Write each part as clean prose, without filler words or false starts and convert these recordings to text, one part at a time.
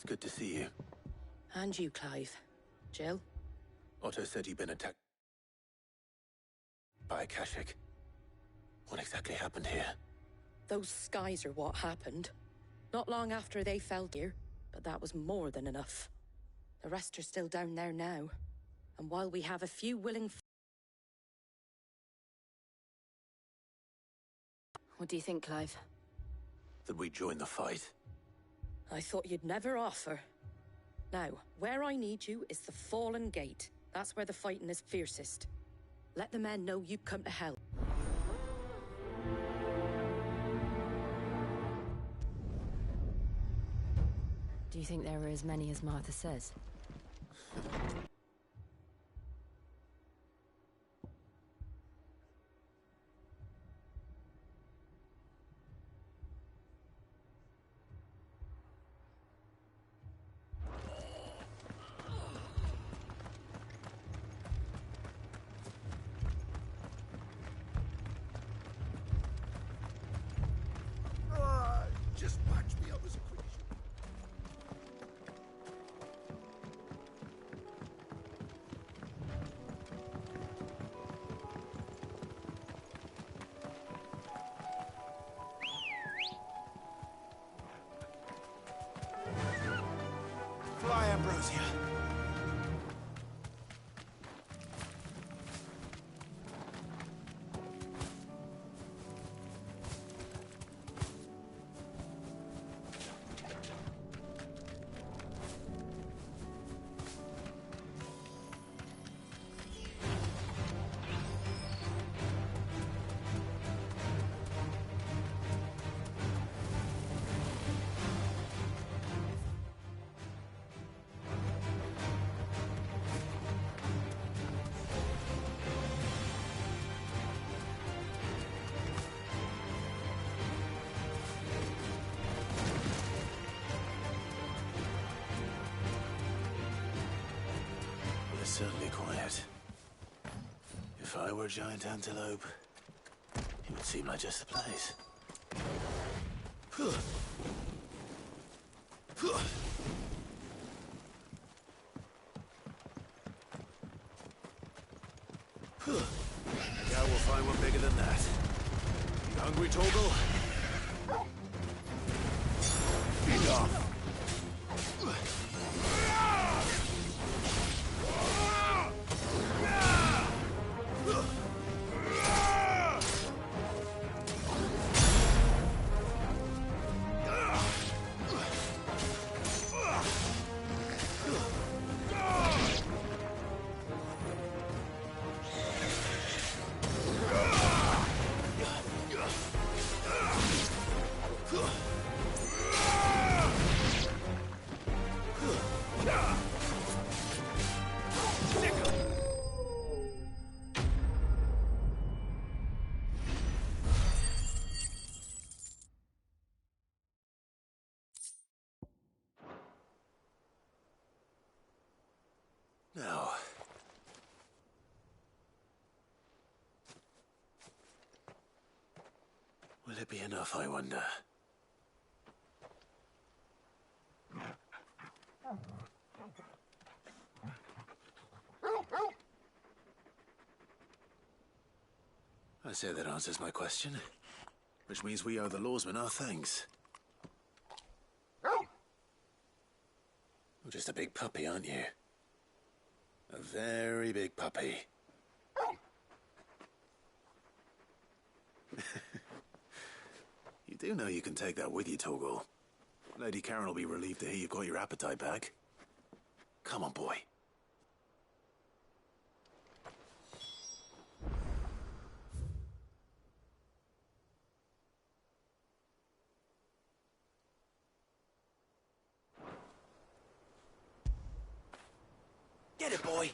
It's good to see you. And you, Clive. Jill? Otto said you'd been attacked by Akashic. What exactly happened here? Those skies are what happened. Not long after they fell here, but that was more than enough. The rest are still down there now. And while we have a few willing... What do you think, Clive? That we join the fight. I thought you'd never offer. Now, where I need you is the Fallen Gate. That's where the fighting is fiercest. Let the men know you've come to help. Do you think there were as many as Martha says? Just patch me up as quick as you... Fly, Ambrosia. Certainly quiet. If I were a giant antelope, it would seem like just the place. I doubt we'll find one bigger than that. You hungry, Torgal? Enough! Now, will it be enough, I wonder? I say that answers my question, which means we owe the lawsmen our thanks. You're just a big puppy, aren't you? A very big puppy. You do know you can take that with you, Torgal. Lady Karen will be relieved to hear you've got your appetite back. Come on, boy. Get it, boy!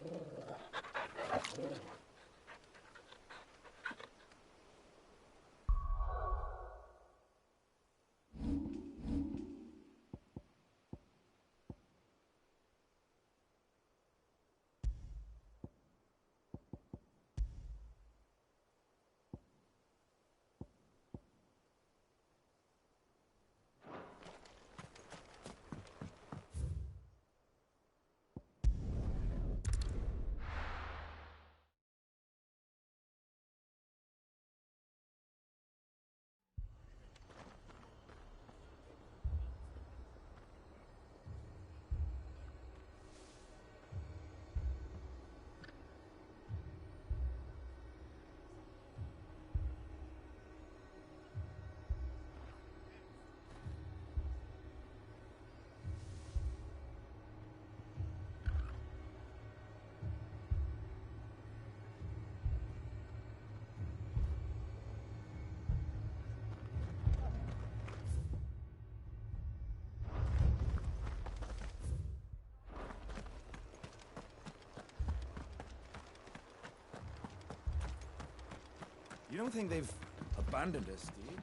You don't think they've abandoned us, do you?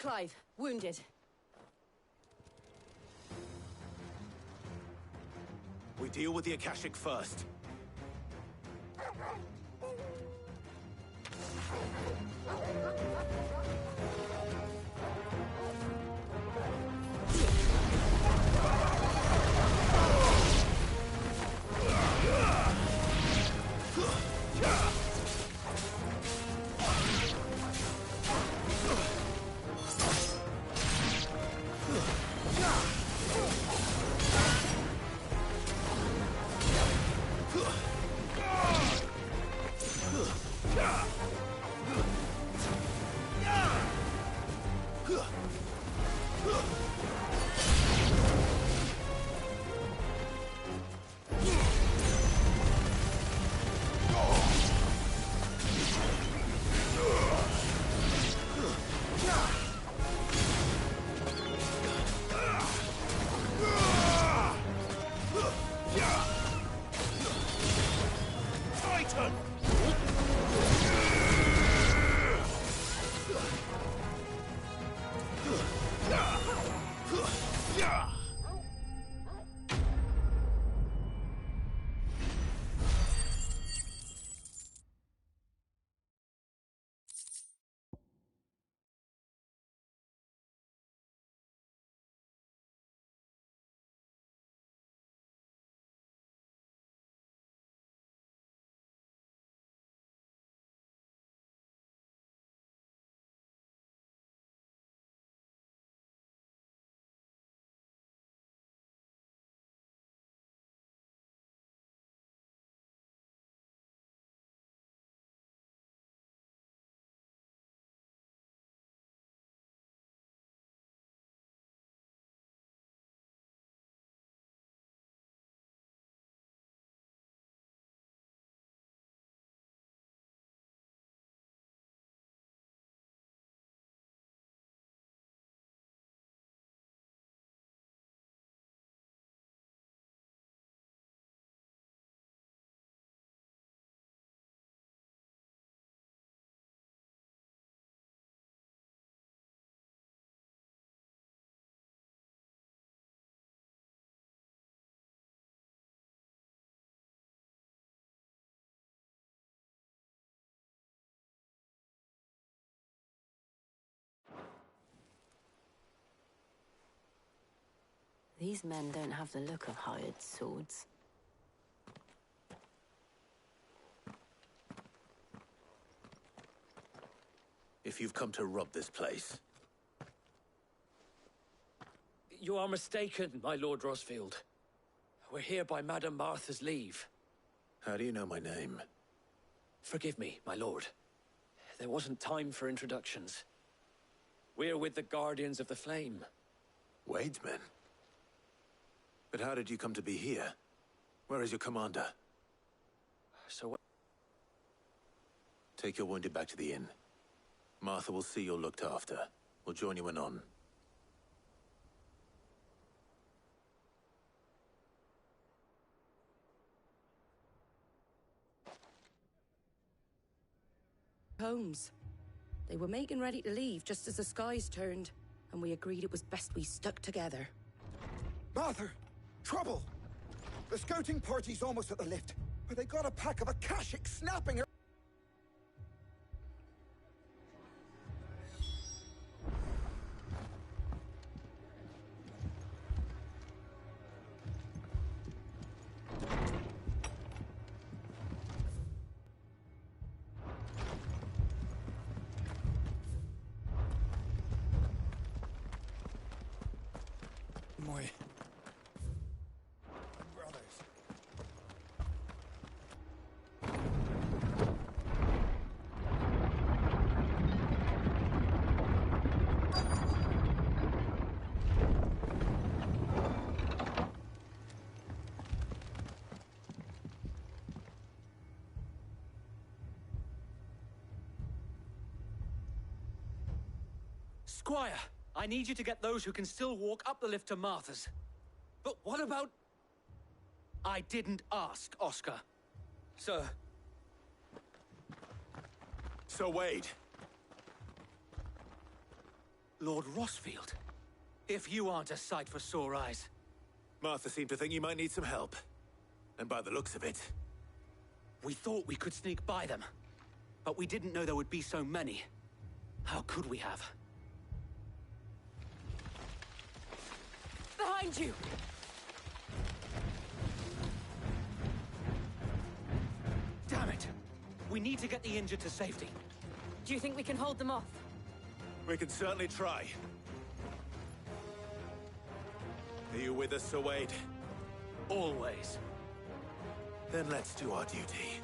Clive, wounded. We deal with the Akashic first. These men don't have the look of hired swords. If you've come to rob this place, You are mistaken, my Lord Rosfield. We're here by Madame Martha's leave. how do you know my name? Forgive me, my lord. There wasn't time for introductions. We're with the Guardians of the Flame. Wade's men? But how did you come to be here? Where is your commander? So Take your wounded back to the inn. Martha will see you're looked after. We'll join you anon. Homes. They were making ready to leave just as the skies turned, and we agreed it was best we stuck together. Martha! Trouble! The scouting party's almost at the lift, but they got a pack of Akashic snapping her. My brothers. Squire, I need you to get those who can still walk up the lift to Martha's. But what about... I didn't ask, Oscar. Sir. So, Wade. Lord Rossfield. If you aren't a sight for sore eyes. Martha seemed to think you might need some help. And by the looks of it... We thought we could sneak by them. But we didn't know there would be so many. How could we have? Behind you! Damn it! We need to get the injured to safety. Do you think we can hold them off? We can certainly try. Are you with us, Sir Wade? Always. Then let's do our duty.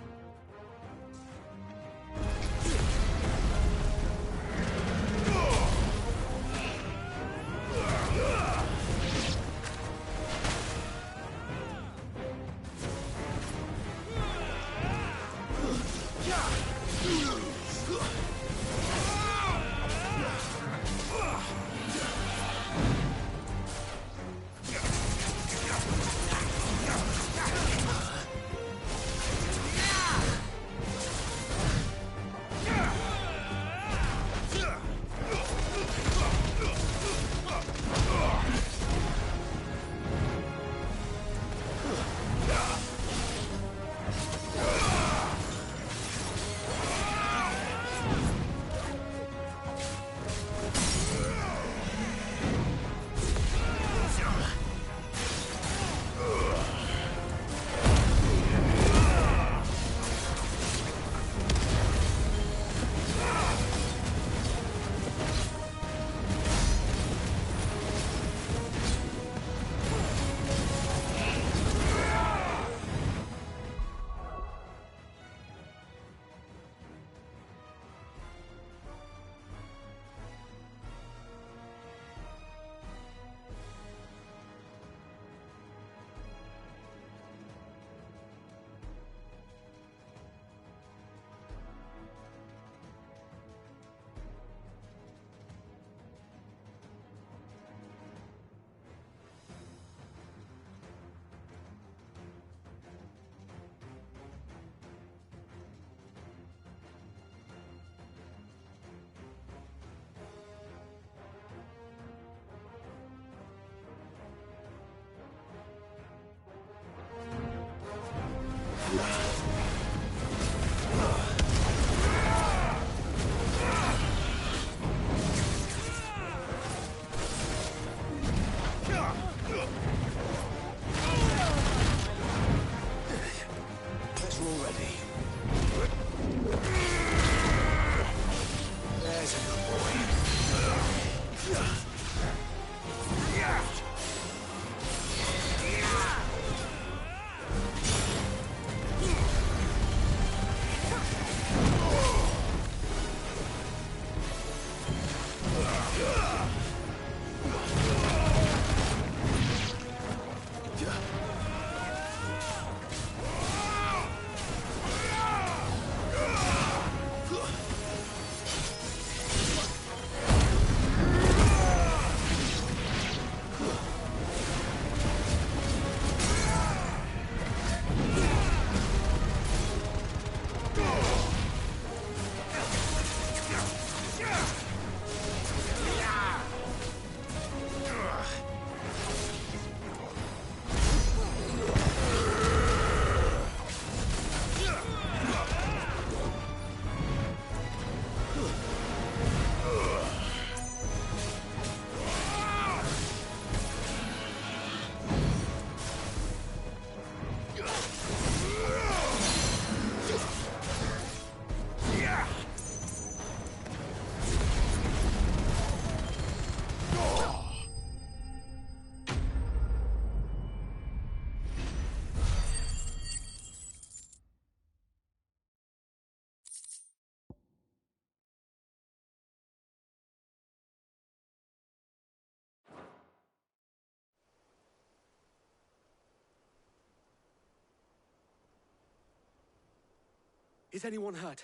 Is anyone hurt?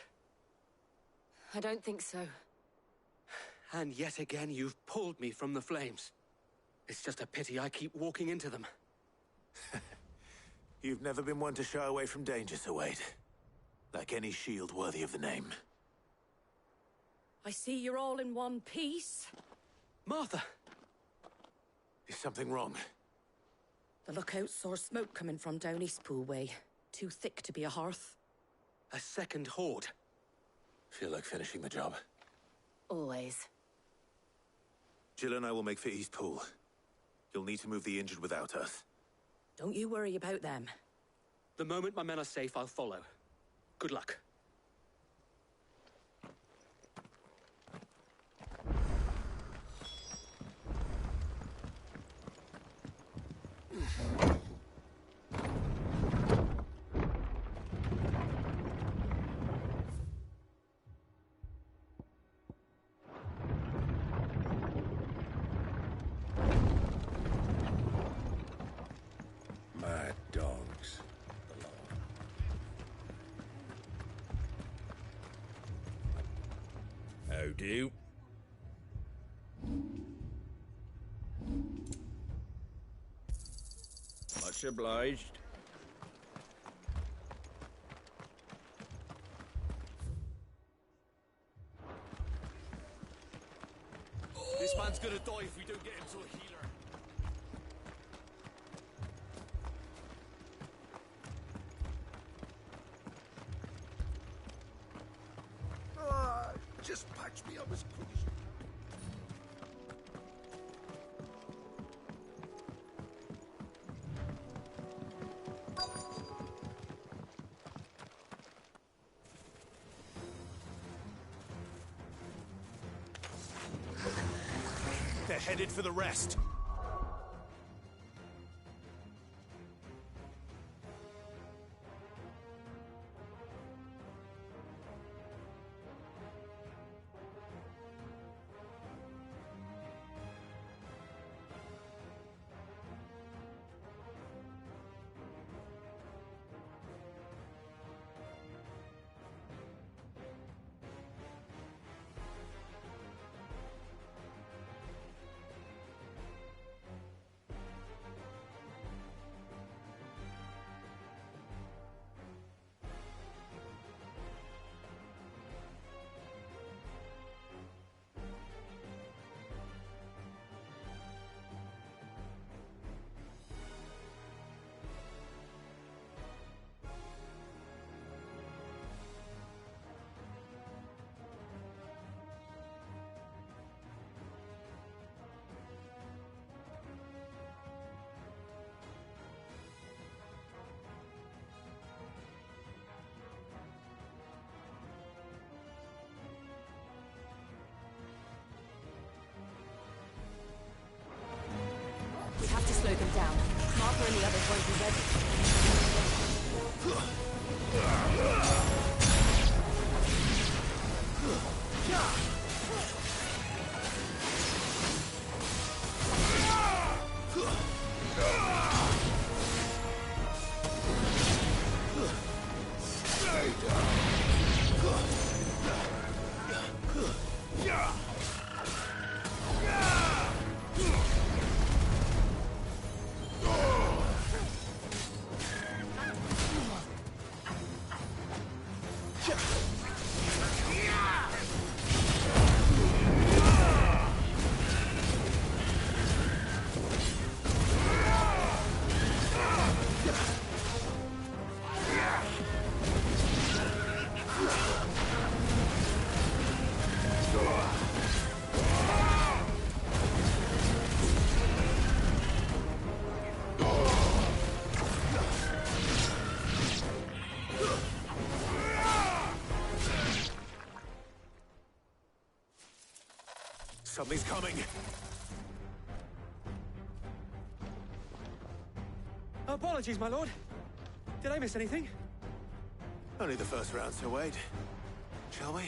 I don't think so. And yet again, you've pulled me from the flames. It's just a pity I keep walking into them. You've never been one to shy away from danger, Sir Wade. Like any shield worthy of the name. I see you're all in one piece. Martha! Is something wrong? The lookout saw smoke coming from down Eastpool way. Too thick to be a hearth. A second horde. Feel like finishing the job. Always. Jill and I will make for Eastpool. You'll need to move the injured without us. Don't you worry about them. The moment my men are safe, I'll follow. Good luck. Mad dogs. How do? Much obliged. This man's gonna die if we don't get him to a healer. Just patch me up as quick as you They're headed for the rest. We have to slow them down. Martha and the others won't be ready. Something's coming. Apologies, my lord. Did I miss anything? Only the first round, Sir Wade. Shall we?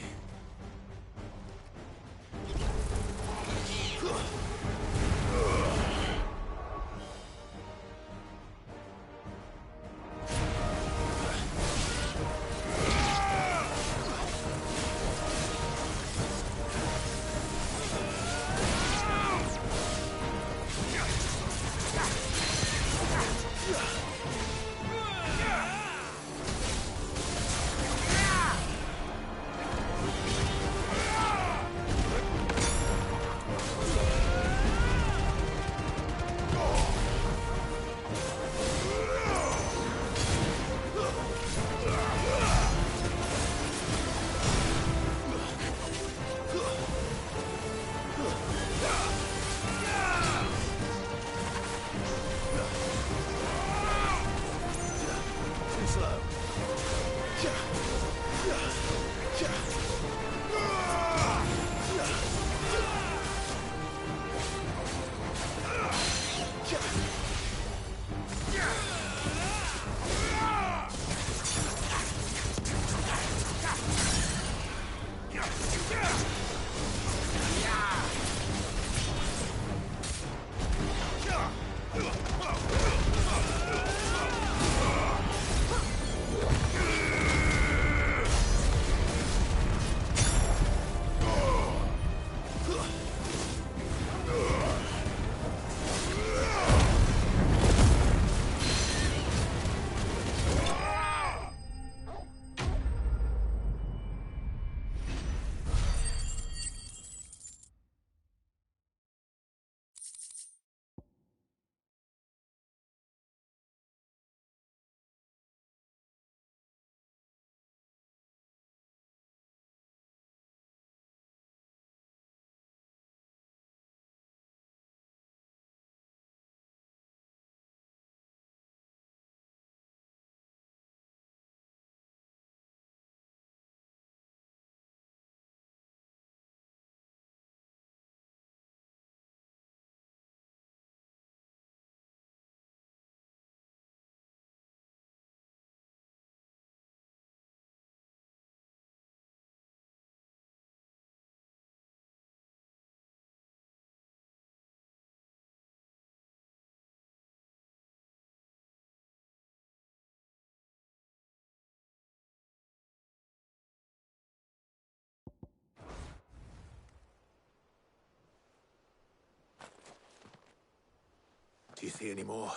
Do you see any more?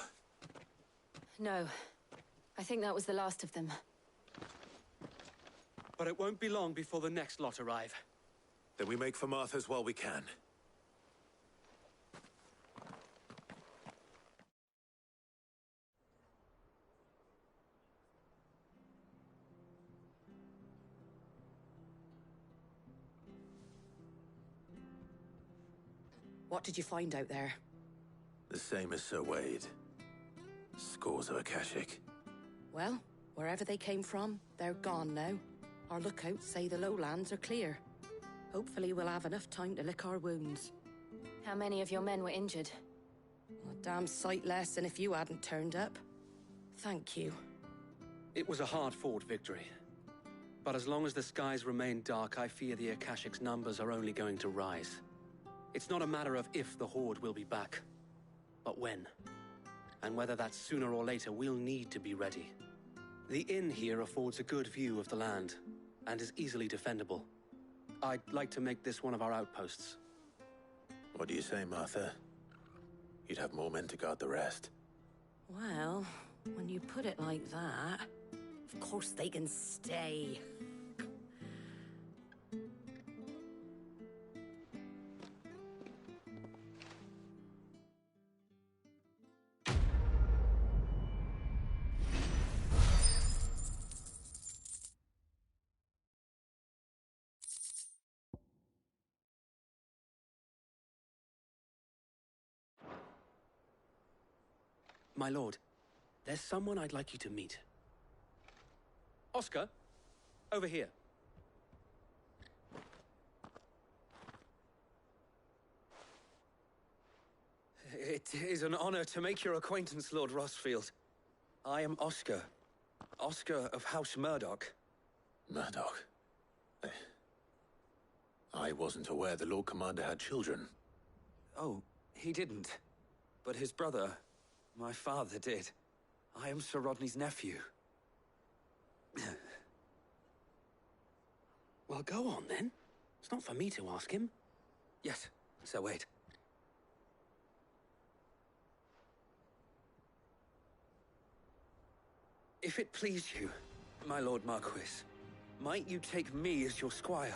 No. I think that was the last of them. But it won't be long before the next lot arrive. Then we make for Martha's while we can. What did you find out there? The same as Sir Wade. Scores of Akashic. Well, wherever they came from, they're gone now. Our lookouts say the lowlands are clear. Hopefully we'll have enough time to lick our wounds. How many of your men were injured? A damn sight less than if you hadn't turned up. Thank you. It was a hard-fought victory. But as long as the skies remain dark, I fear the Akashic's numbers are only going to rise. It's not a matter of if the Horde will be back, but when. And whether that's sooner or later, we'll need to be ready. The inn here affords a good view of the land, and is easily defendable. I'd like to make this one of our outposts. What do you say, Martha? You'd have more men to guard the rest. Well, when you put it like that, of course they can stay. My lord, there's someone I'd like you to meet. Oscar, over here. It is an honor to make your acquaintance, Lord Rossfield. I am Oscar. Oscar of House Murdoch. Murdoch? I wasn't aware the Lord Commander had children. Oh, he didn't. But his brother, my father, did. I am Sir Rodney's nephew. Well, go on then. It's not for me to ask him. Yes, Sir Wade. If it please you, my Lord Marquis, might you take me as your squire?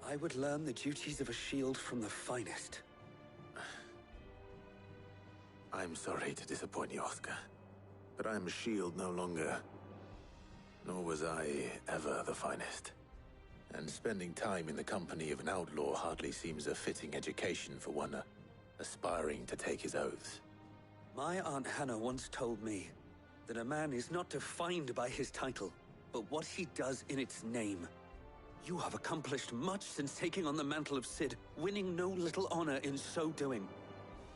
I would learn the duties of a shield from the finest. I'm sorry to disappoint you, Oscar, but I'm a shield no longer. Nor was I ever the finest. And spending time in the company of an outlaw hardly seems a fitting education for one aspiring to take his oaths. My Aunt Hannah once told me that a man is not defined by his title, but what he does in its name. You have accomplished much since taking on the mantle of Cid, winning no little honor in so doing.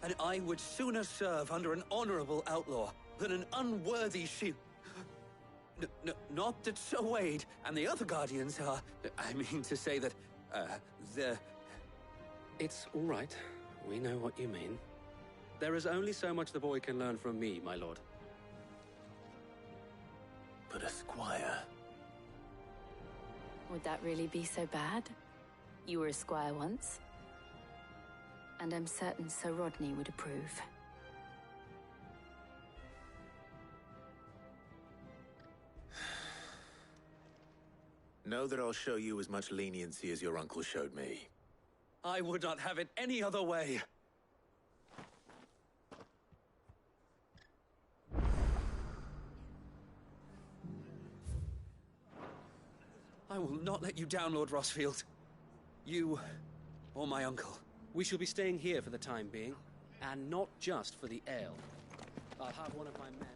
And I would sooner serve under an honorable outlaw than an unworthy shield. Not that Sir Wade and the other Guardians are... I mean to say that, they're... It's all right. We know what you mean. There is only so much the boy can learn from me, my lord. But a squire? Would that really be so bad? You were a squire once. And I'm certain Sir Rodney would approve. Know that I'll show you as much leniency as your uncle showed me. I would not have it any other way. I will not let you down, Lord Rossfield. You, or my uncle. We shall be staying here for the time being, and not just for the ale. I'll have one of my men...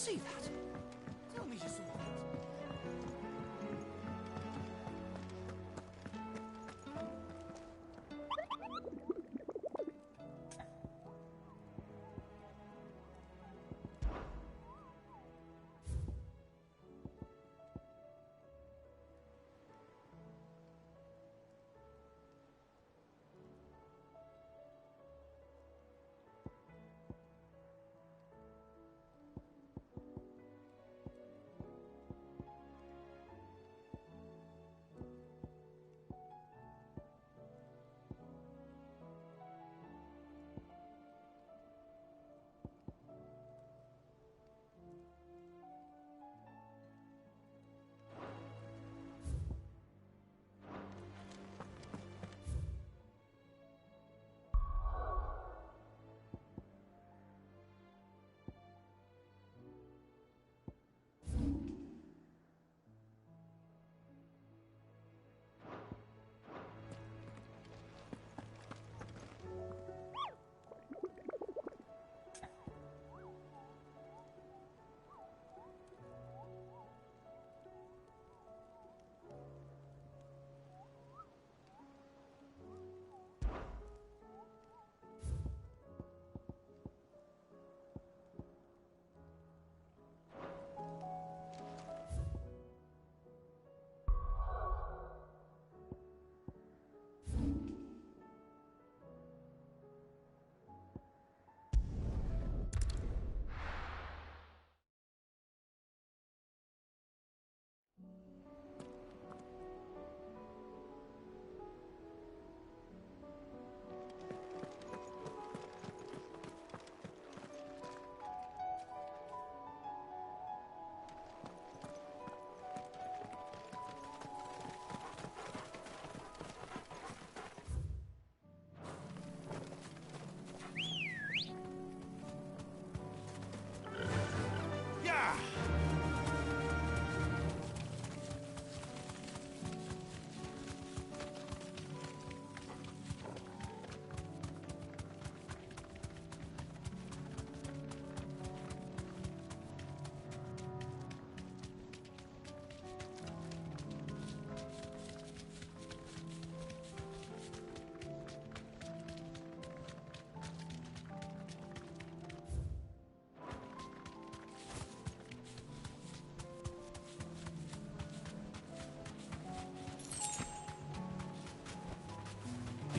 see that? Tell me you saw that.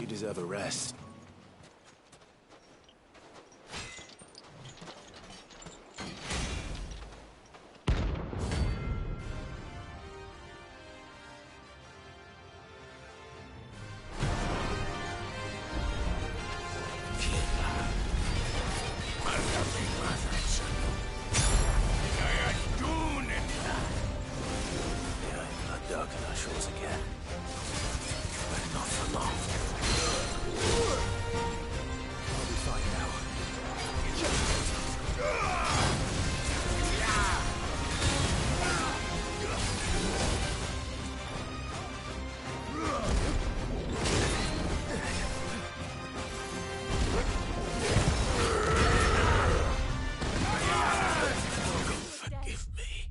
You deserve a rest. Dark in our shores again. But not for long. I'll be fine now. Forgive me.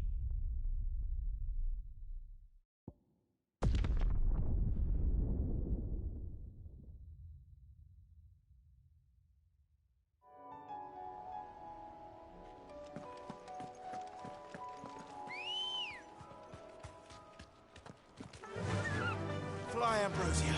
Fly, Ambrosia.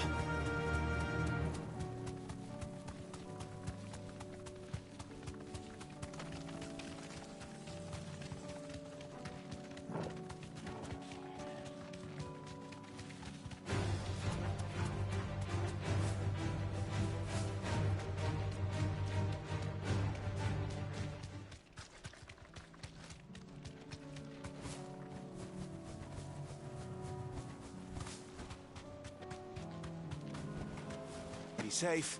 Be safe.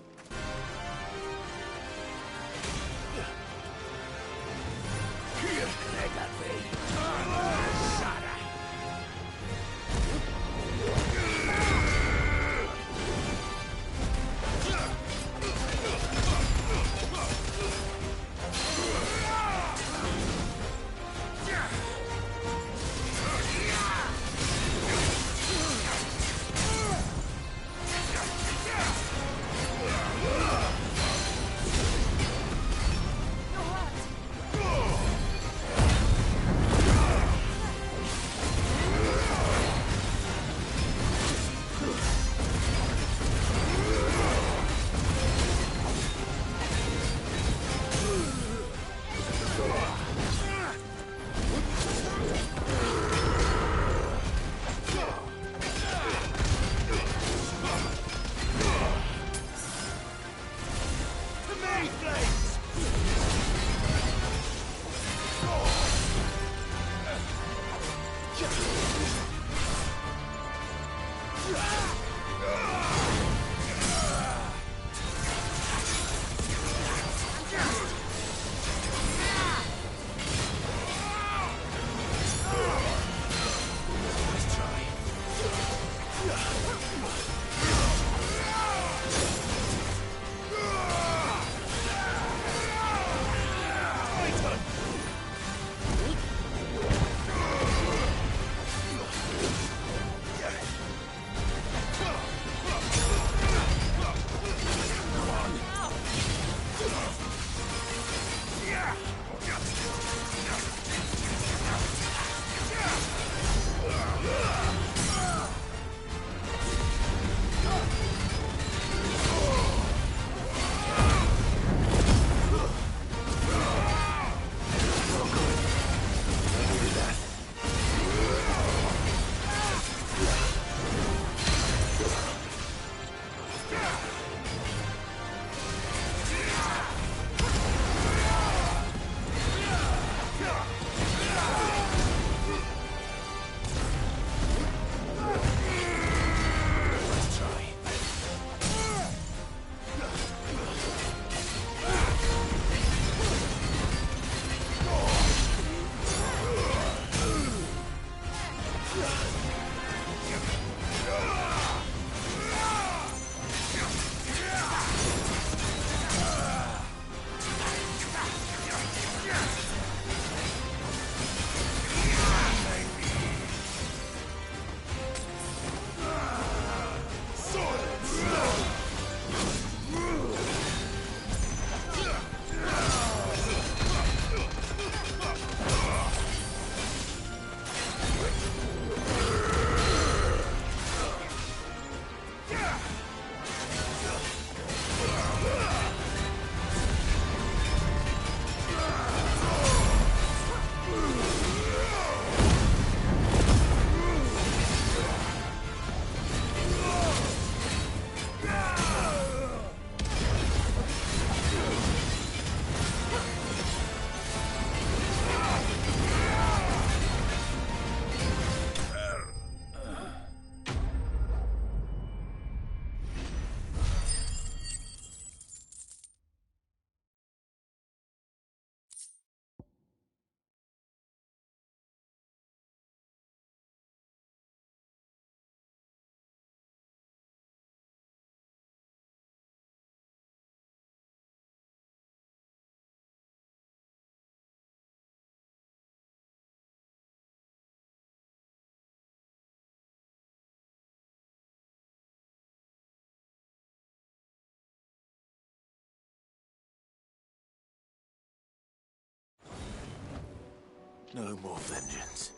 No more vengeance.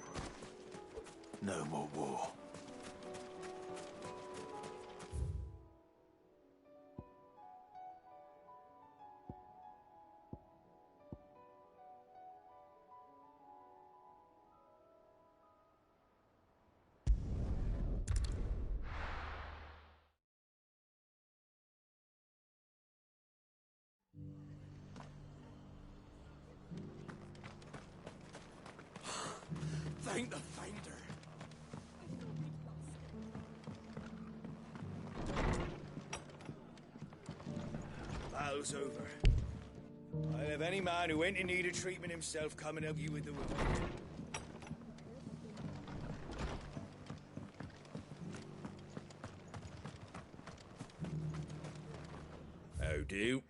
No more war. Thank the Finder. Battle's over. I'll have any man who ain't in need of treatment himself come and help you with the wound. How do?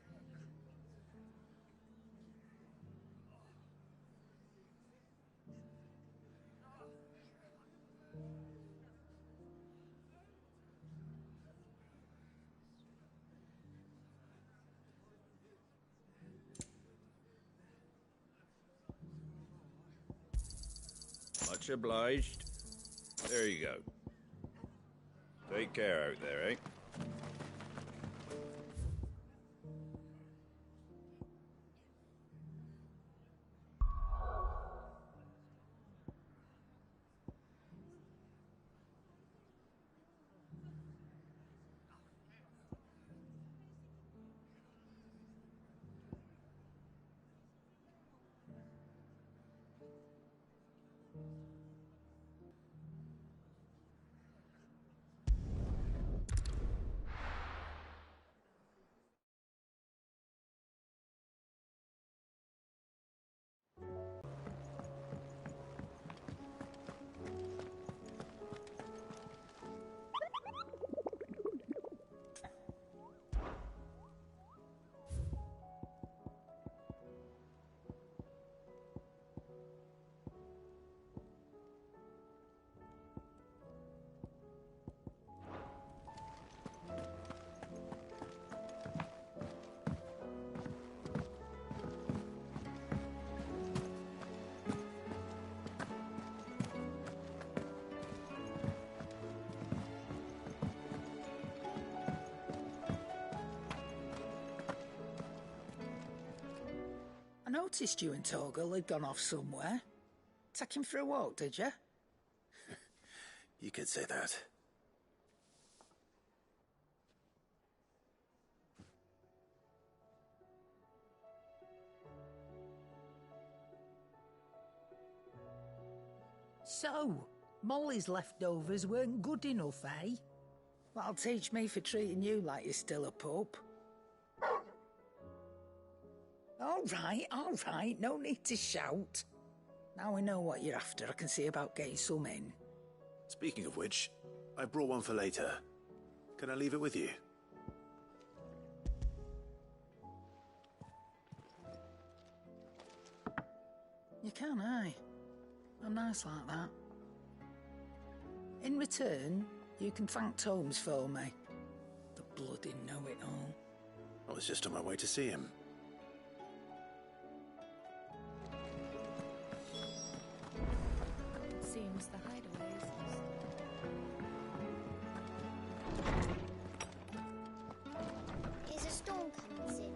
Much obliged. There you go. Take care out there, eh? I noticed you and Torgal had gone off somewhere. Take him for a walk, did you? You could say that. So, Molly's leftovers weren't good enough, eh? That'll teach me for treating you like you're still a pup. All right, no need to shout. Now we know what you're after, I can see about getting some in. Speaking of which, I brought one for later. Can I leave it with you? You can, aye. I'm nice like that. In return, you can thank Tomes for me. The bloody know-it-all. I was just on my way to see him. Seems the hideaway is Is a storm coming soon?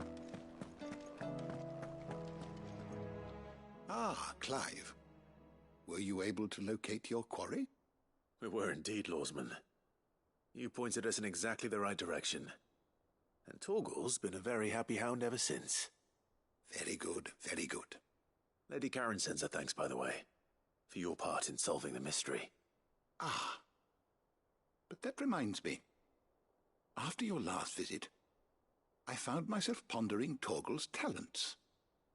Ah, Clive. Were you able to locate your quarry? We were indeed, Lawsman. You pointed us in exactly the right direction. And Torgal's been a very happy hound ever since. Very good, very good. Lady Karen sends her thanks, by the way, for your part in solving the mystery. Ah. But that reminds me. After your last visit, I found myself pondering Torgal's talents.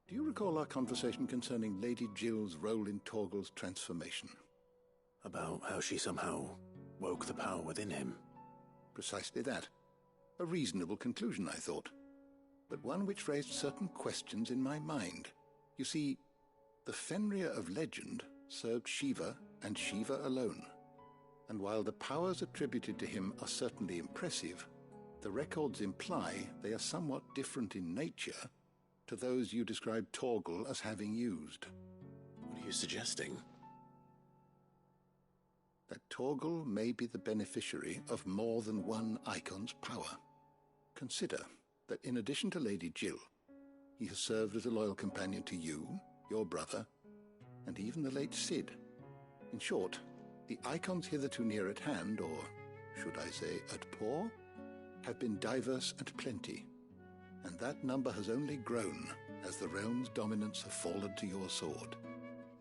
Do you recall our conversation concerning Lady Jill's role in Torgal's transformation? About how she somehow woke the power within him. Precisely that. A reasonable conclusion, I thought. But one which raised certain questions in my mind. You see, the Fenrir of legend served Shiva and Shiva alone. And while the powers attributed to him are certainly impressive, the records imply they are somewhat different in nature to those you described Torgal as having used. What do you suggesting? That Torgal may be the beneficiary of more than one Icon's power. Consider that in addition to Lady Jill, he has served as a loyal companion to you, your brother, and even the late Cid. In short, the Icons hitherto near at hand, or should I say at paw, have been diverse and plenty, and that number has only grown as the realm's dominance have fallen to your sword.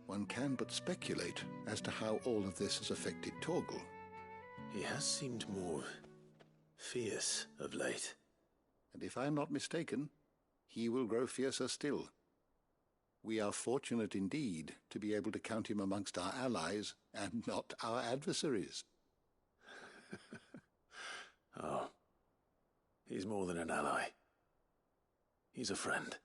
One can but speculate as to how all of this has affected Torgal. He has seemed more fierce of late. And if I am not mistaken, he will grow fiercer still. We are fortunate indeed to be able to count him amongst our allies and not our adversaries. Oh, he's more than an ally. He's a friend.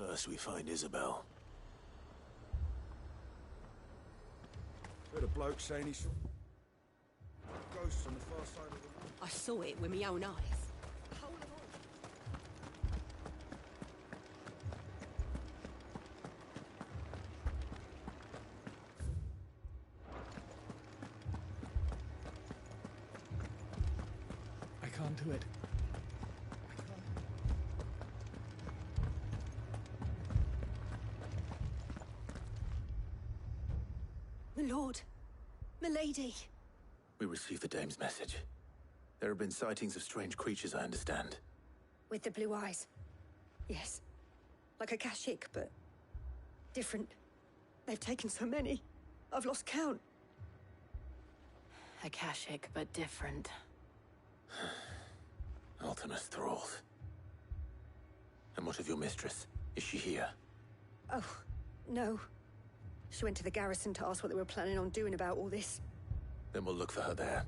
First we find Isabel. Heard a bloke saying he saw ghosts on the far side of the road. I saw it with my own eyes. I can't do it. My lord. Milady. We received the dame's message. There have been sightings of strange creatures, I understand. With the blue eyes. Yes. Like a Kashik, but different. They've taken so many. I've lost count. Akashic, but different. Ultimus thralls. And what of your mistress? Is she here? Oh, no. She went to the garrison to ask what they were planning on doing about all this. Then we'll look for her there.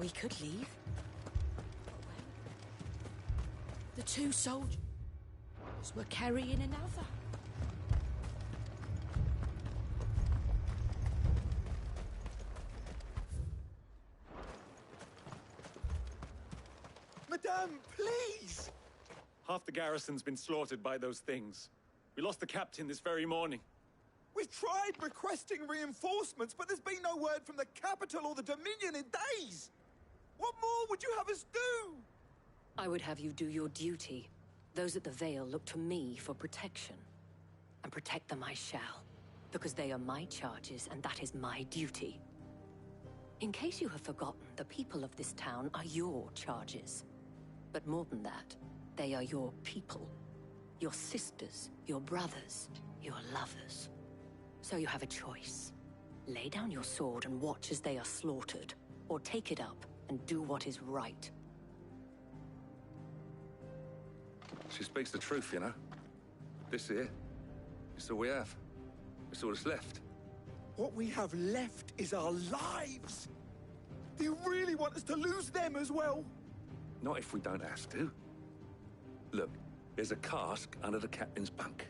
We could leave. The two soldiers were carrying another. Madame, please! Half the garrison's been slaughtered by those things. We lost the captain this very morning. We've tried requesting reinforcements, but there's been no word from the capital or the Dominion in days! What more would you have us do? I would have you do your duty. Those at the Vale look to me for protection. And protect them I shall. Because they are my charges, and that is my duty. In case you have forgotten, the people of this town are your charges. But more than that, they are your people. Your sisters, your brothers, your lovers. So you have a choice. Lay down your sword and watch as they are slaughtered, or take it up and do what is right. She speaks the truth, you know. This here, it's all we have. It's all that's left. What we have left is our lives! Do you really want us to lose them as well? Not if we don't have to. Look, there's a cask under the captain's bunk.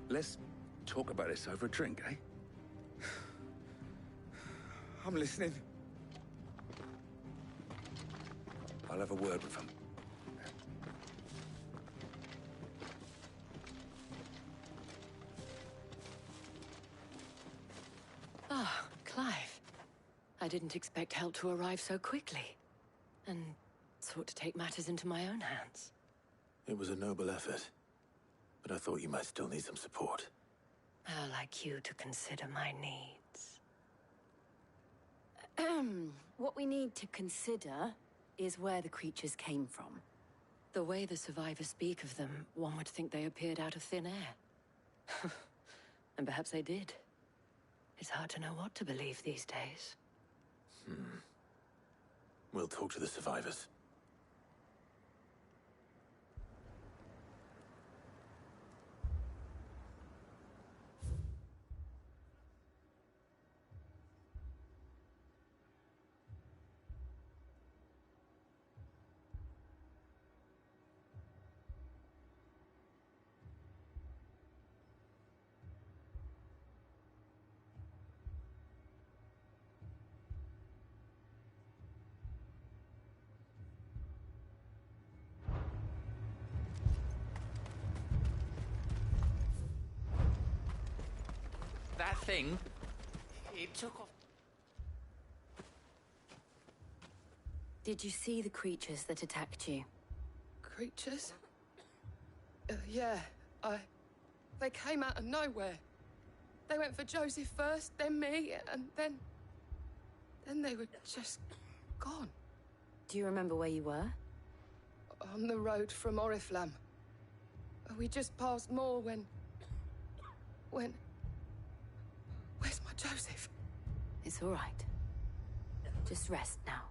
Let's talk about this over a drink, eh? I'm listening. I'll have a word with him. Ah, Clive. I didn't expect help to arrive so quickly. And sought to take matters into my own hands. It was a noble effort, but I thought you might still need some support. How like you to consider my needs. What we need to consider is where the creatures came from. The way the survivors speak of them, one would think they appeared out of thin air. And perhaps they did. It's hard to know what to believe these days. We'll talk to the survivors. That thing, it took off. Did you see the creatures that attacked you? Creatures? Yeah, they came out of nowhere. They went for Joseph first, then me, and then they were just gone. Do you remember where you were? On the road from Oriflamme. We just passed Moor when... Where's my Joseph? It's all right. Just rest now.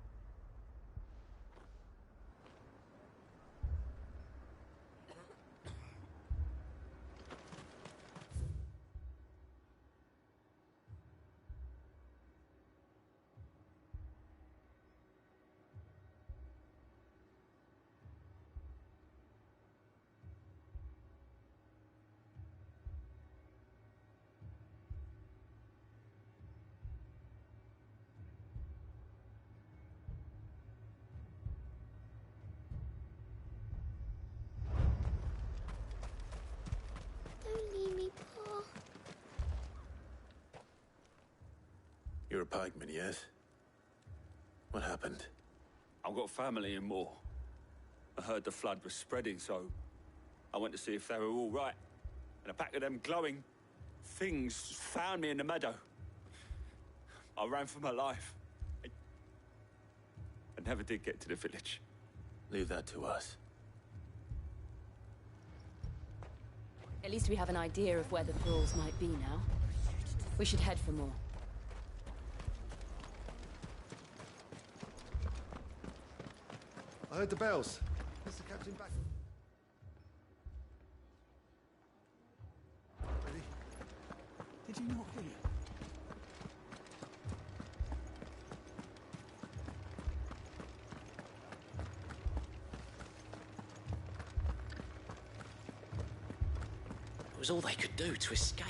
You're a pikeman, yes? What happened? I've got family in Moor. I heard the flood was spreading, so I went to see if they were all right. And a pack of them glowing things found me in the meadow. I ran for my life. I never did get to the village. Leave that to us. At least we have an idea of where the thralls might be now. We should head for more. I heard the bells. Is the captain back? Ready? Did you not hear? It was all they could do to escape.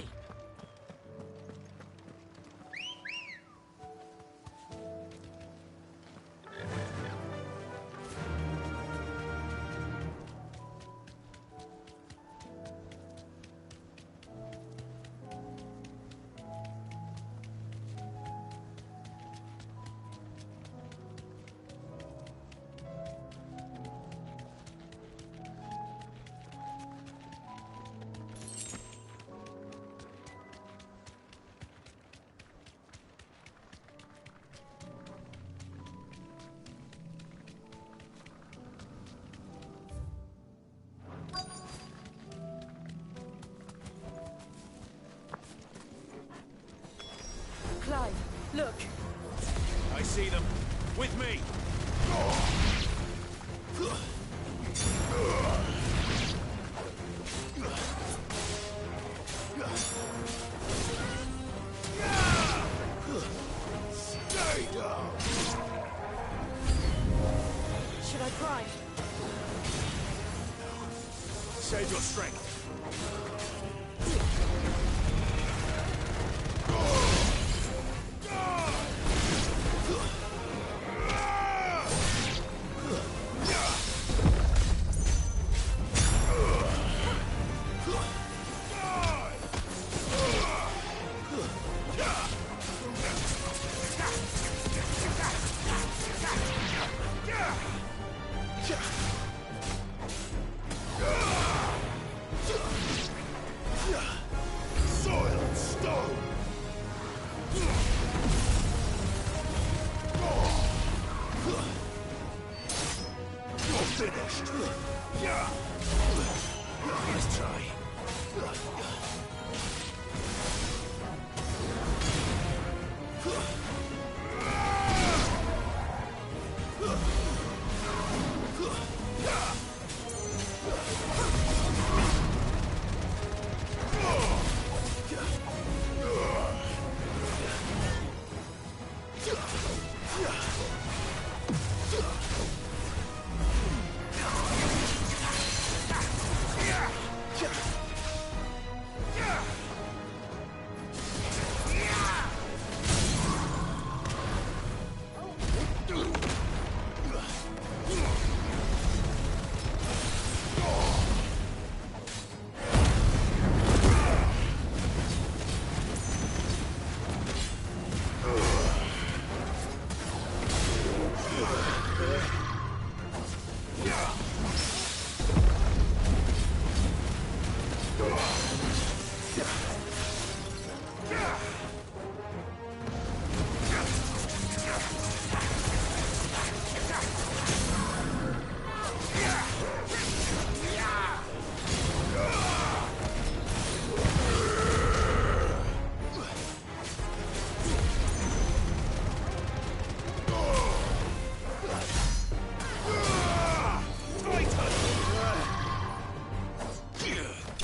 Clive, look. I see them. With me. Stay down. Should I try? Save your strength. Soil and stone. You're finished. Let's try.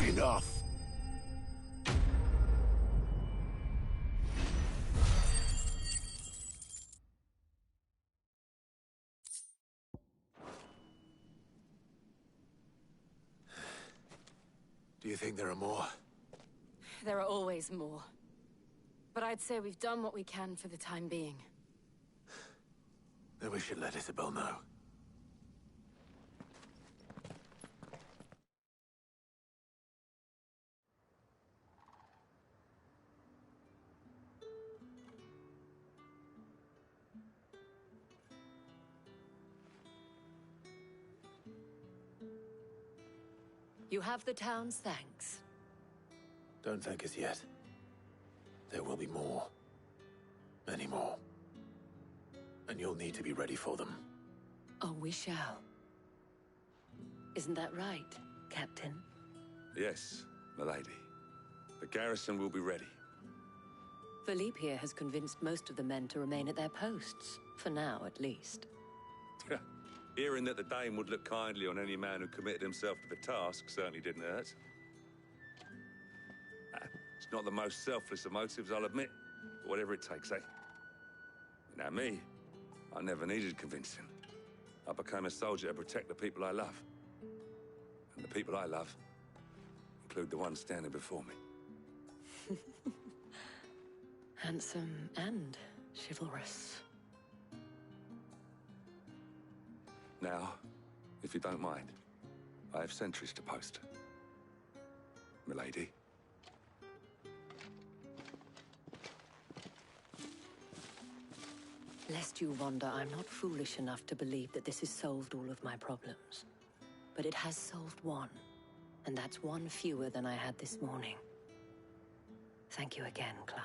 Enough. Do you think there are more? There are always more. But I'd say we've done what we can for the time being. Then we should let Isabel know. You have the town's thanks. Don't thank us yet. There will be more. Many more. And you'll need to be ready for them. Oh, we shall. Isn't that right, Captain? Yes, milady. The garrison will be ready. Philippe here has convinced most of the men to remain at their posts. For now, at least. Hearing that the Dane would look kindly on any man who committed himself to the task certainly didn't hurt. It's not the most selfless of motives, I'll admit. But whatever it takes, eh? Now me, I never needed convincing. I became a soldier to protect the people I love. And the people I love include the ones standing before me. Handsome and chivalrous. Now, if you don't mind, I have sentries to post. Milady. Lest you wonder, I'm not foolish enough to believe that this has solved all of my problems. But it has solved one, and that's one fewer than I had this morning. Thank you again, Clive.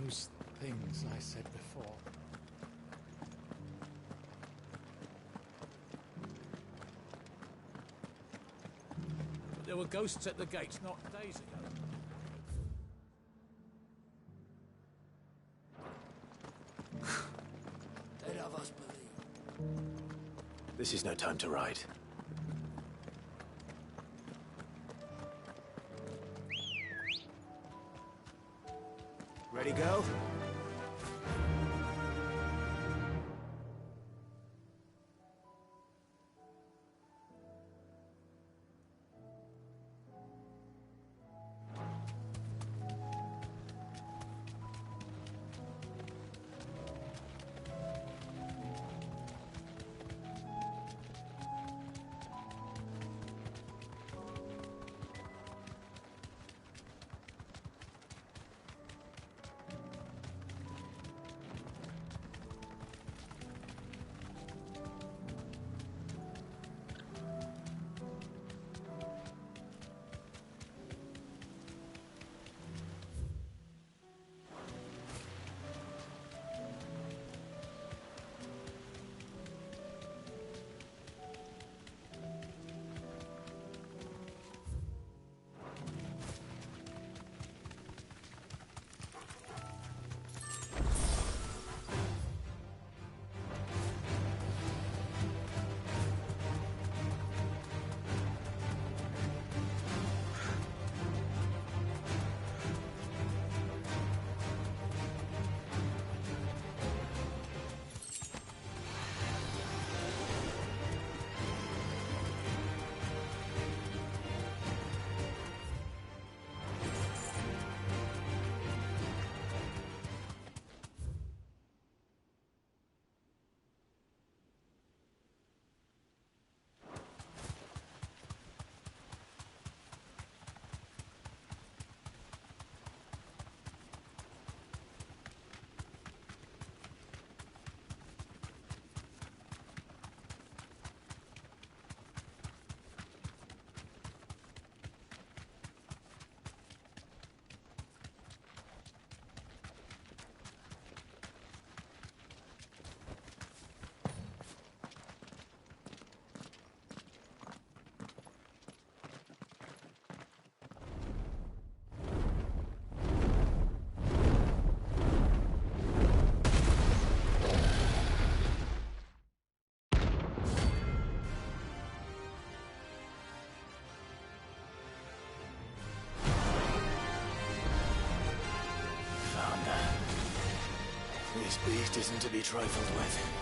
Those things I said before. But there were ghosts at the gates not days ago. They'd have us believe. This is no time to ride. Ready, go? This beast isn't to be trifled with.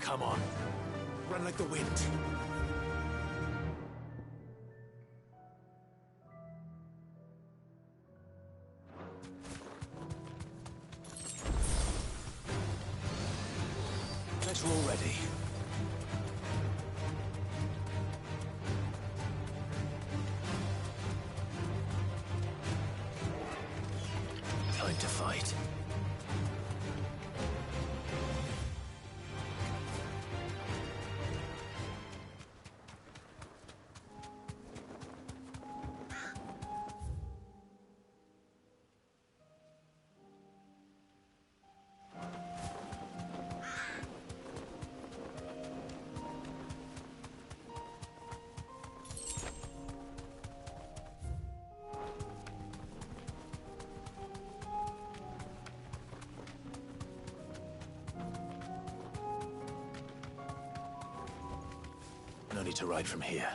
Come on. Run like the wind. Let's roll ready. Time to fight. No need to ride from here.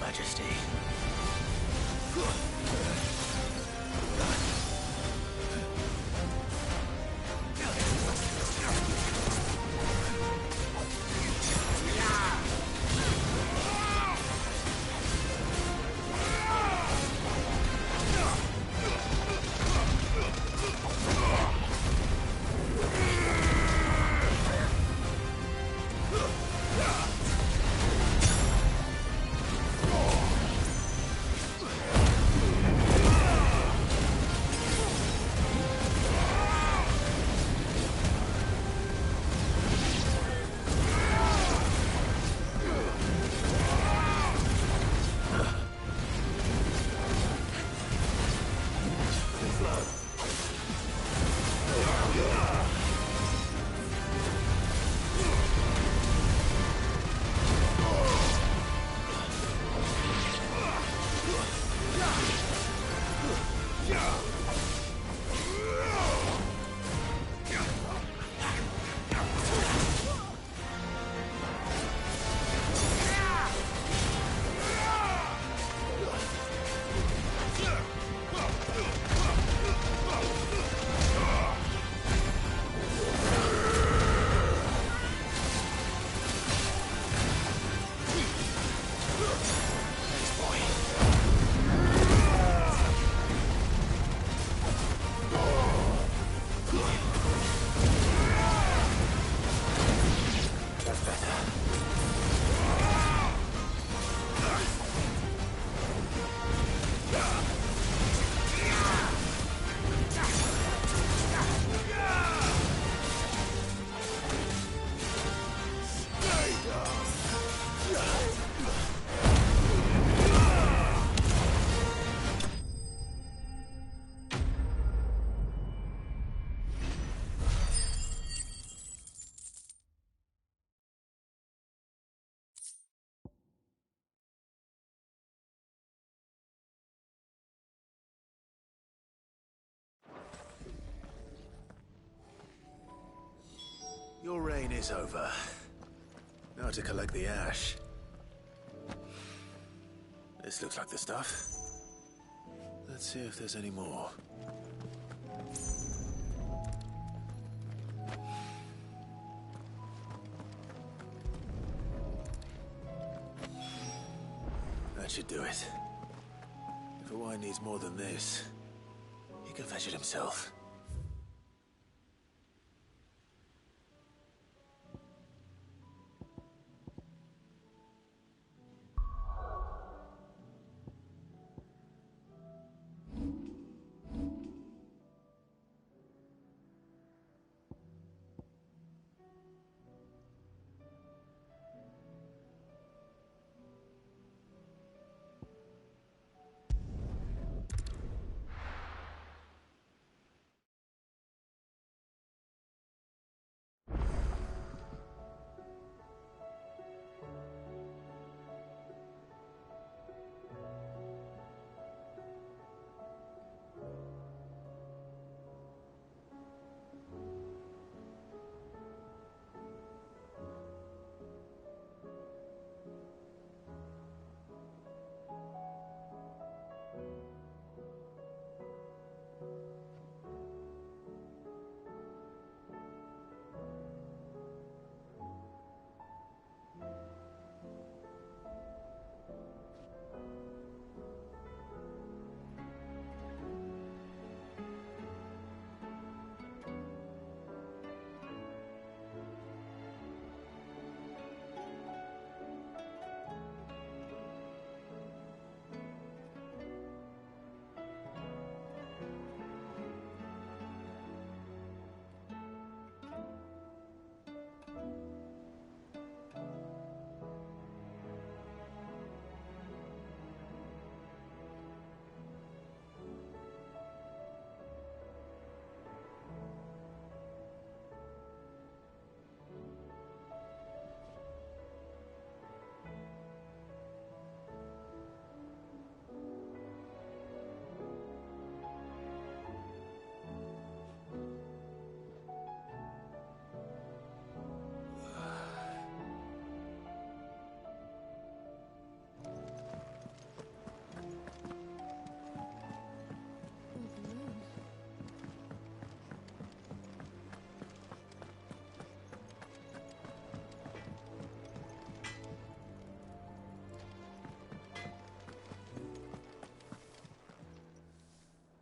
Majesty. Your reign is over. Now to collect the ash. This looks like the stuff. Let's see if there's any more. That should do it. If Hawaii needs more than this, he can fetch it himself.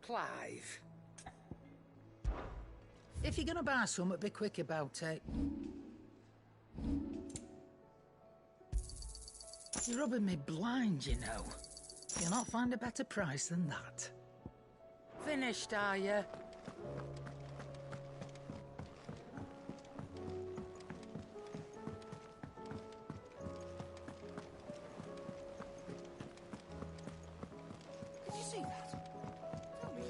Clive. If you're gonna buy something, be quick about it. You're rubbing me blind, you know. You'll not find a better price than that. Finished, are you? Did you see that? Tell me you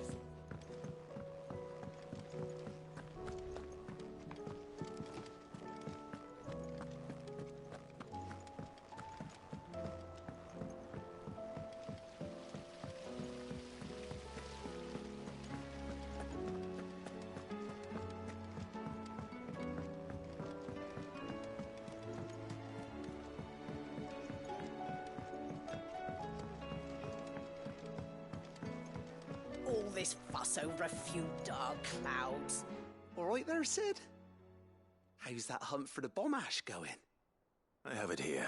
All this fuss over a few dark clouds. All right there, Sid? How's that hunt for the bomb ash going? I have it here.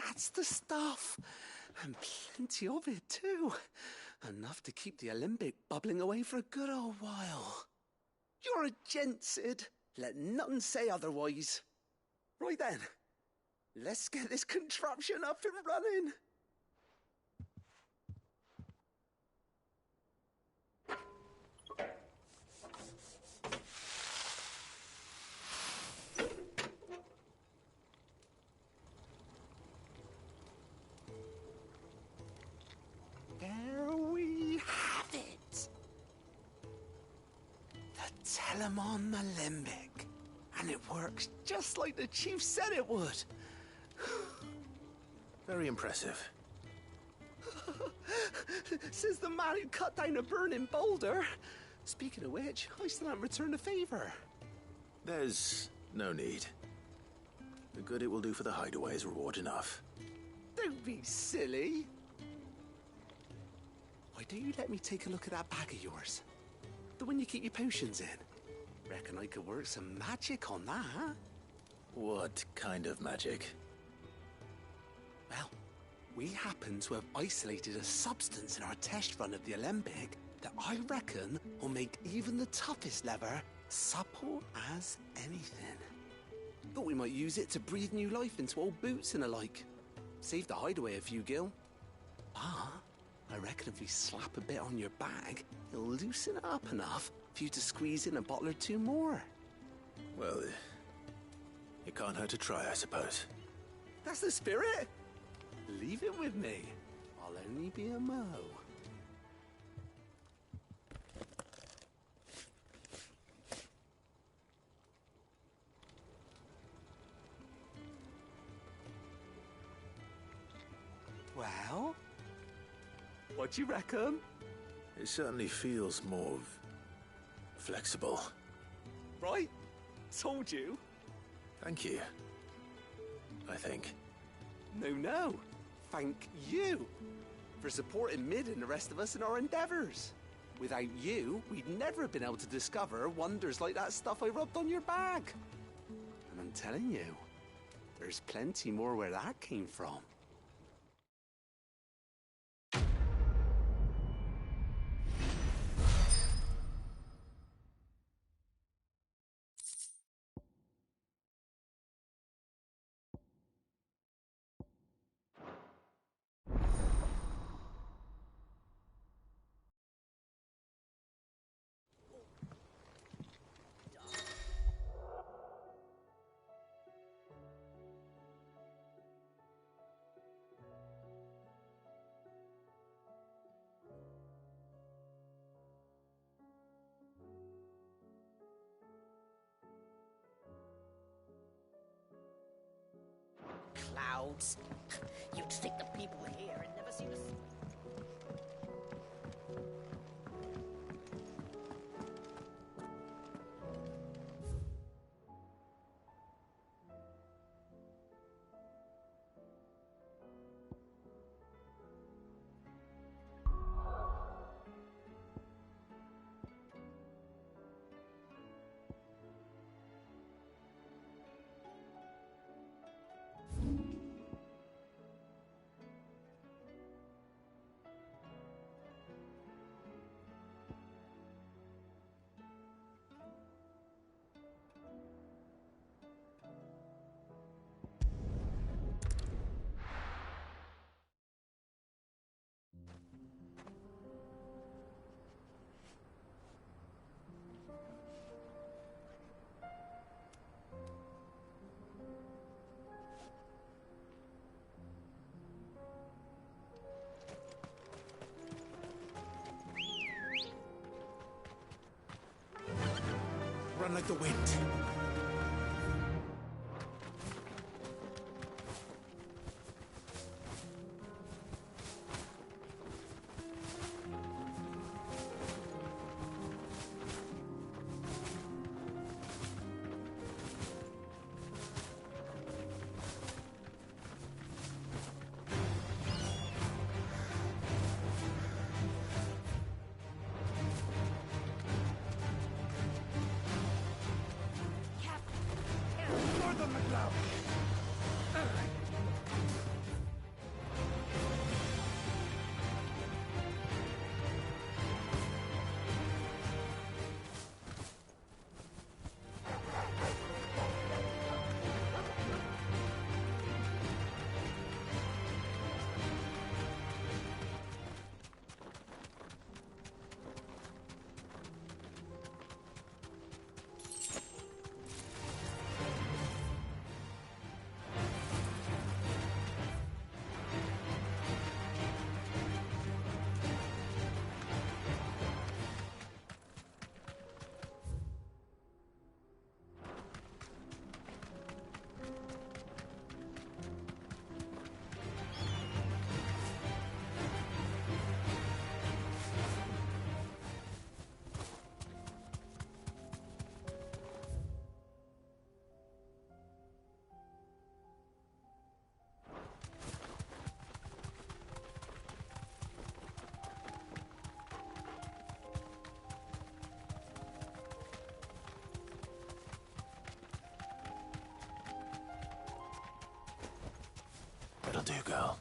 That's the stuff. And plenty of it, too. Enough to keep the Alembic bubbling away for a good old while. You're a gent, Sid. Let nothing say otherwise. Right then, let's get this contraption up and running. There we have it. The Telemon Alembic. And it works just like the chief said it would. Very impressive. Says the man who cut down a burning boulder. Speaking of which, I still haven't returned the favor. There's no need. The good it will do for the hideaway is reward enough. Don't be silly. Why don't you let me take a look at that bag of yours? The one you keep your potions in. Reckon I could work some magic on that, huh? What kind of magic? Well, we happen to have isolated a substance in our test run of the Alembic that I reckon will make even the toughest leather supple as anything. Thought we might use it to breathe new life into old boots and the like. Save the hideaway a few gil. Ah, I reckon if we slap a bit on your bag, it'll loosen it up enough for you to squeeze in a bottle or two more. Well, it can't hurt to try, I suppose. That's the spirit. Leave it with me. I'll only be a mo. Well, what do you reckon? It certainly feels more flexible. Right? Told you. Thank you. I think. No. Thank you for supporting Mid and the rest of us in our endeavors. Without you, we'd never have been able to discover wonders like that stuff I rubbed on your bag. And I'm telling you, there's plenty more where that came from. crowds. You'd think the people here had never seen a... Run like the wind. That'll do, girl.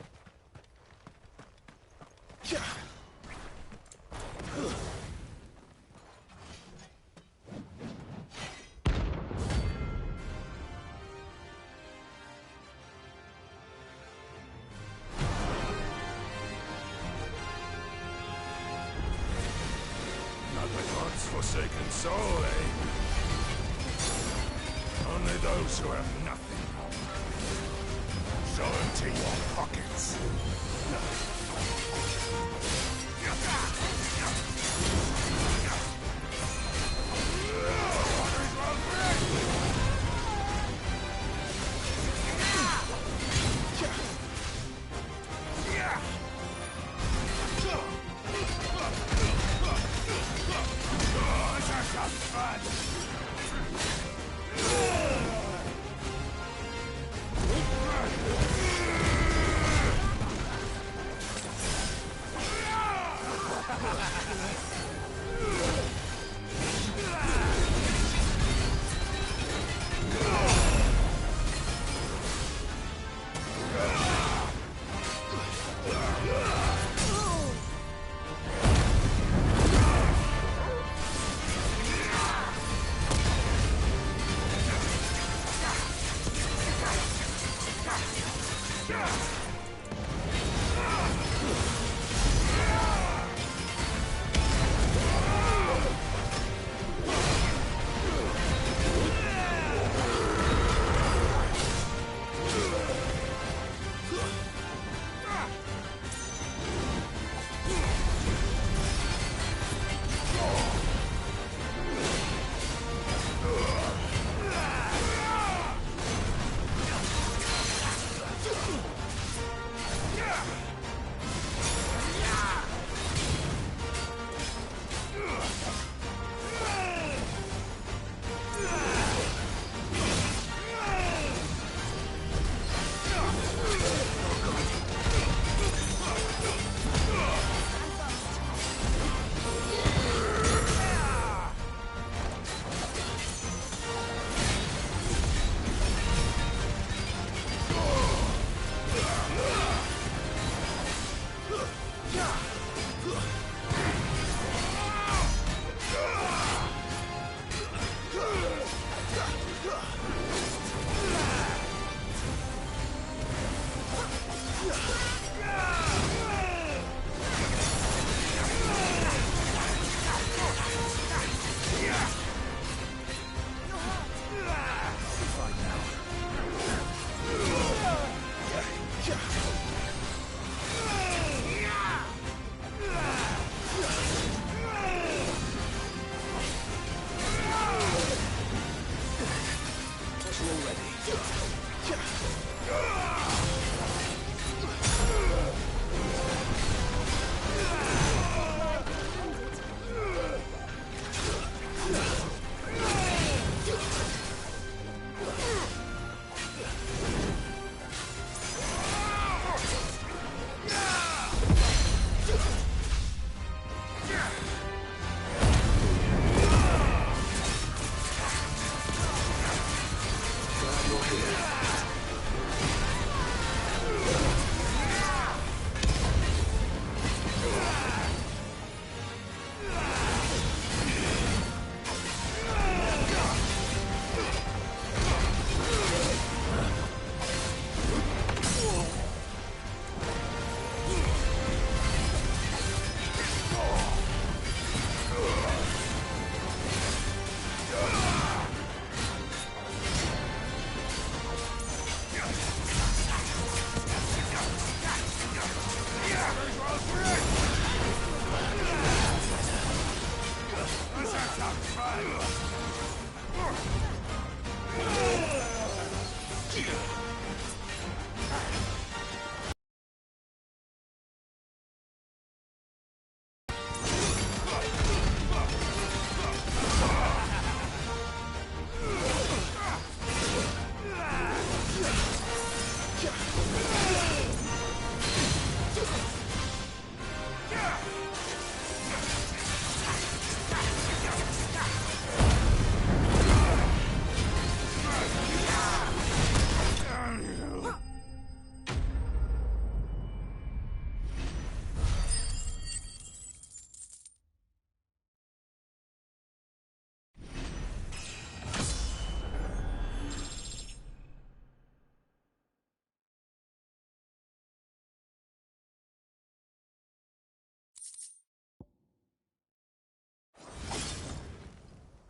Not the gods' forsaken soul, eh? Only those who have nothing. Show empty your pockets.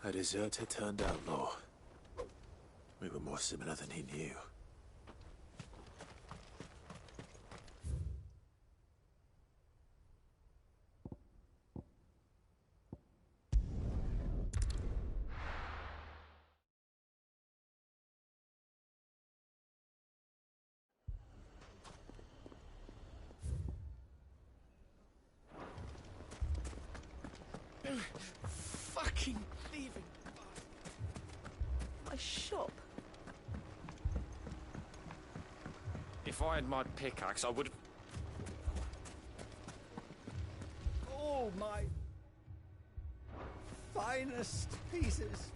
A deserter turned outlaw. We were more similar than he knew. Fucking thieving. My shop. If I had my pickaxe, I would have... All my finest pieces.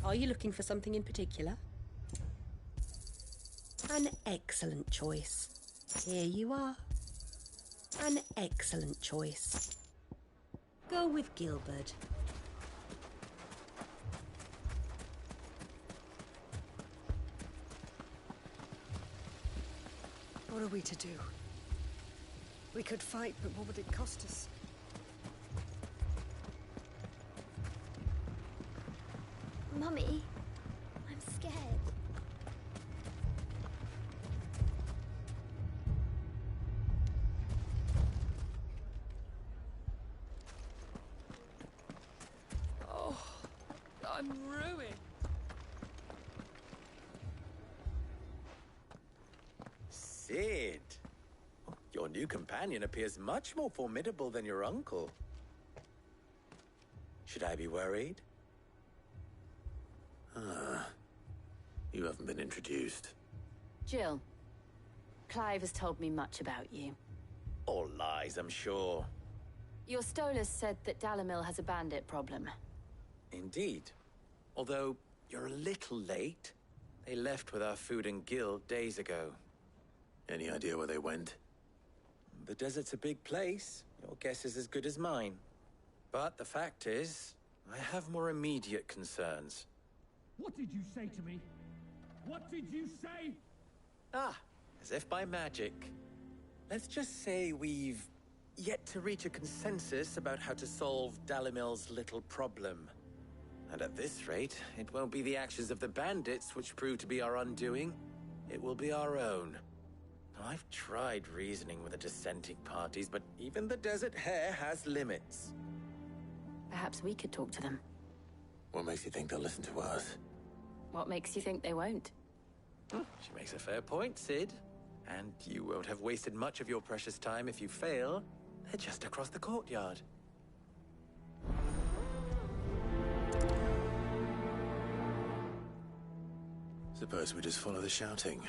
Are you looking for something in particular? An excellent choice. Here you are. An excellent choice. Go with Gilbert. What are we to do? We could fight, but what would it cost us? Mummy, I'm scared. Oh, I'm ruined. Sid! Your new companion appears much more formidable than your uncle. Should I be worried? You haven't been introduced. Jill, Clive has told me much about you. All lies, I'm sure. Your Stolas said that Dalamil has a bandit problem. Indeed. Although, you're a little late. They left with our food and guild days ago. Any idea where they went? The desert's a big place. Your guess is as good as mine. But the fact is, I have more immediate concerns. What did you say to me? What did you say? Ah, as if by magic. Let's just say we've yet to reach a consensus about how to solve Dalimil's little problem. And at this rate, it won't be the actions of the bandits which prove to be our undoing. It will be our own. Now, I've tried reasoning with the dissenting parties, but even the Desert Hare has limits. Perhaps we could talk to them. What makes you think they'll listen to us? What makes you think they won't? She makes a fair point, Sid. And you won't have wasted much of your precious time if you fail. They're just across the courtyard. Suppose we just follow the shouting.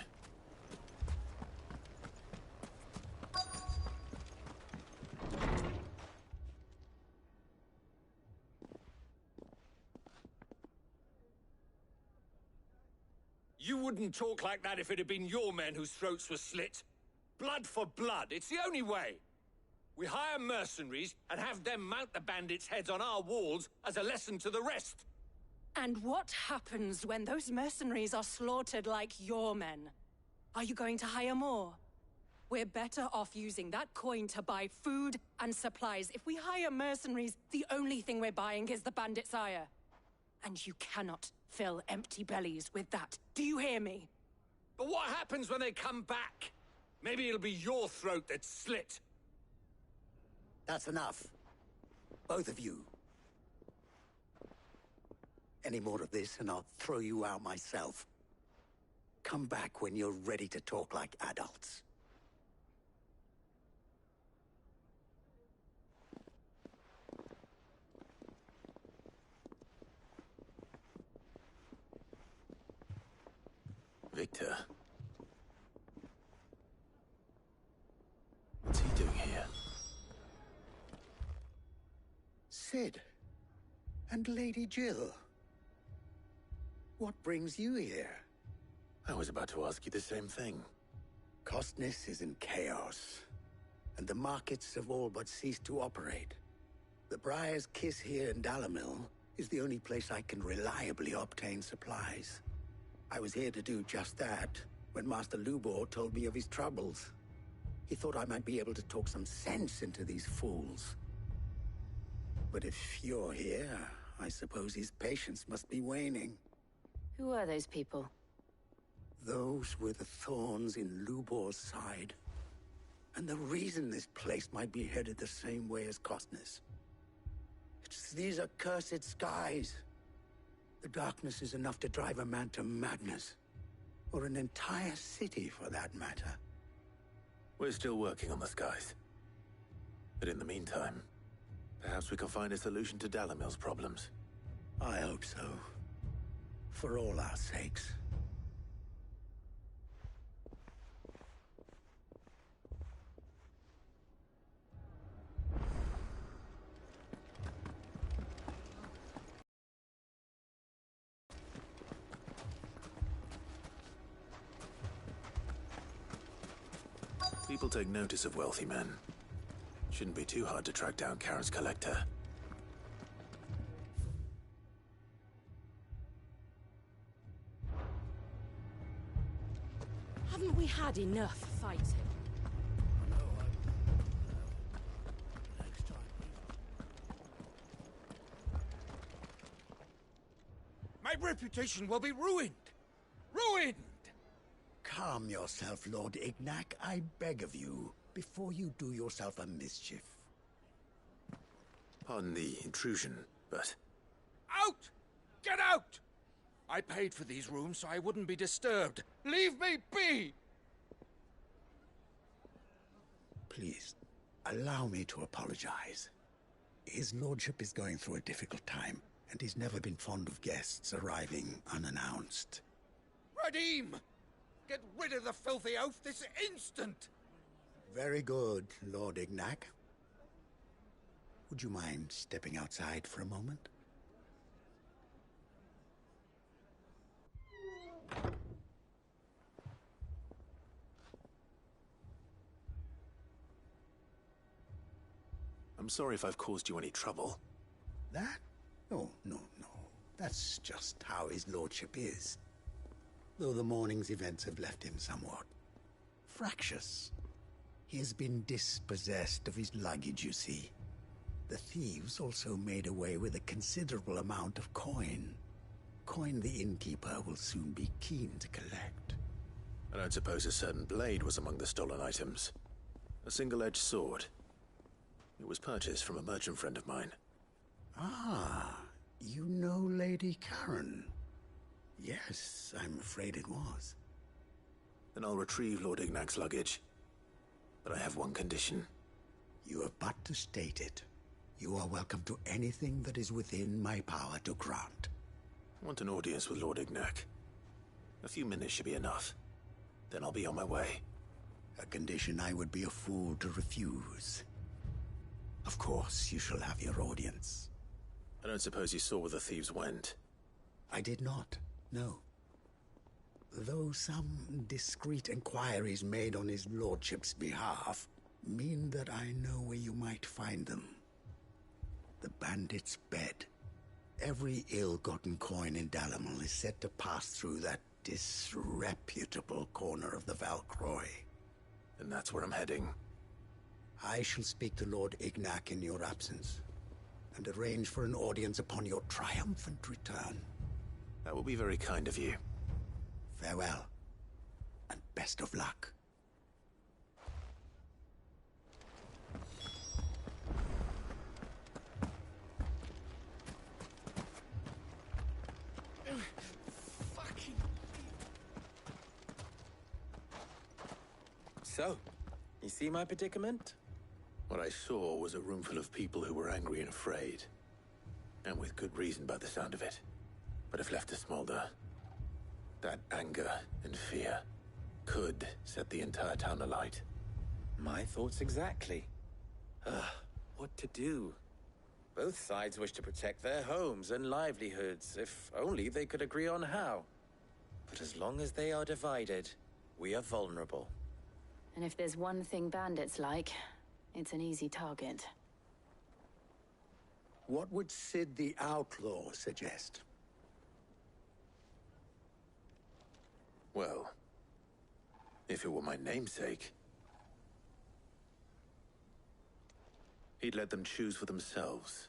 You wouldn't talk like that if it had been your men whose throats were slit. Blood for blood, it's the only way. We hire mercenaries and have them mount the bandits' heads on our walls as a lesson to the rest. And what happens when those mercenaries are slaughtered like your men? Are you going to hire more? We're better off using that coin to buy food and supplies. If we hire mercenaries, the only thing we're buying is the bandits' ire. And you cannot fill empty bellies with that. Do you hear me? But what happens when they come back? Maybe it'll be your throat that's slit. That's enough. Both of you. Any more of this and I'll throw you out myself. Come back when you're ready to talk like adults. Victor. What's he doing here? Sid. And Lady Jill. What brings you here? I was about to ask you the same thing. Costness is in chaos, and the markets have all but ceased to operate. The Briar's Kiss here in Dalimil is the only place I can reliably obtain supplies. I was here to do just that when Master Lubor told me of his troubles. He thought I might be able to talk some sense into these fools. But if you're here, I suppose his patience must be waning. Who are those people? Those were the thorns in Lubor's side. And the reason this place might be headed the same way as Costness. It's these accursed skies. The darkness is enough to drive a man to madness. Or an entire city, for that matter. We're still working on the skies. But in the meantime, perhaps we can find a solution to Dalimil's problems. I hope so. For all our sakes. People take notice of wealthy men. Shouldn't be too hard to track down Karen's collector. Haven't we had enough fighting? My reputation will be ruined! Ruined! Calm yourself, Lord Ignac, I beg of you, before you do yourself a mischief. Pardon the intrusion, but... Out! Get out! I paid for these rooms so I wouldn't be disturbed. Leave me be! Please, allow me to apologize. His lordship is going through a difficult time, and he's never been fond of guests arriving unannounced. Radim! Get rid of the filthy oaf this instant! Very good, Lord Ignac. Would you mind stepping outside for a moment? I'm sorry if I've caused you any trouble. That? No. That's just how his lordship is. Though the morning's events have left him somewhat fractious. He has been dispossessed of his luggage, you see. The thieves also made away with a considerable amount of coin. Coin the innkeeper will soon be keen to collect. I don't suppose a certain blade was among the stolen items. A single-edged sword. It was purchased from a merchant friend of mine. Ah, you know Lady Karen. Yes, I'm afraid it was. Then I'll retrieve Lord Ignac's luggage. But I have one condition. You have but to state it. You are welcome to anything that is within my power to grant. I want an audience with Lord Ignac. A few minutes should be enough. Then I'll be on my way. A condition I would be a fool to refuse. Of course, you shall have your audience. I don't suppose you saw where the thieves went? I did not, no. Though some discreet inquiries made on his lordship's behalf mean that I know where you might find them. The bandit's bed. Every ill-gotten coin in Dalimil is said to pass through that disreputable corner of the Valcroy. And that's where I'm heading. I shall speak to Lord Ignac in your absence, and arrange for an audience upon your triumphant return. That will be very kind of you. Farewell, and best of luck. So, you see my predicament? What I saw was a room full of people who were angry and afraid. And with good reason by the sound of it. But if left to smolder, that anger and fear could set the entire town alight. My thoughts exactly. What to do? Both sides wish to protect their homes and livelihoods, if only they could agree on how. But as long as they are divided, we are vulnerable. And if there's one thing bandits like, it's an easy target. What would Sid the Outlaw suggest? Well, if it were my namesake, he'd let them choose for themselves,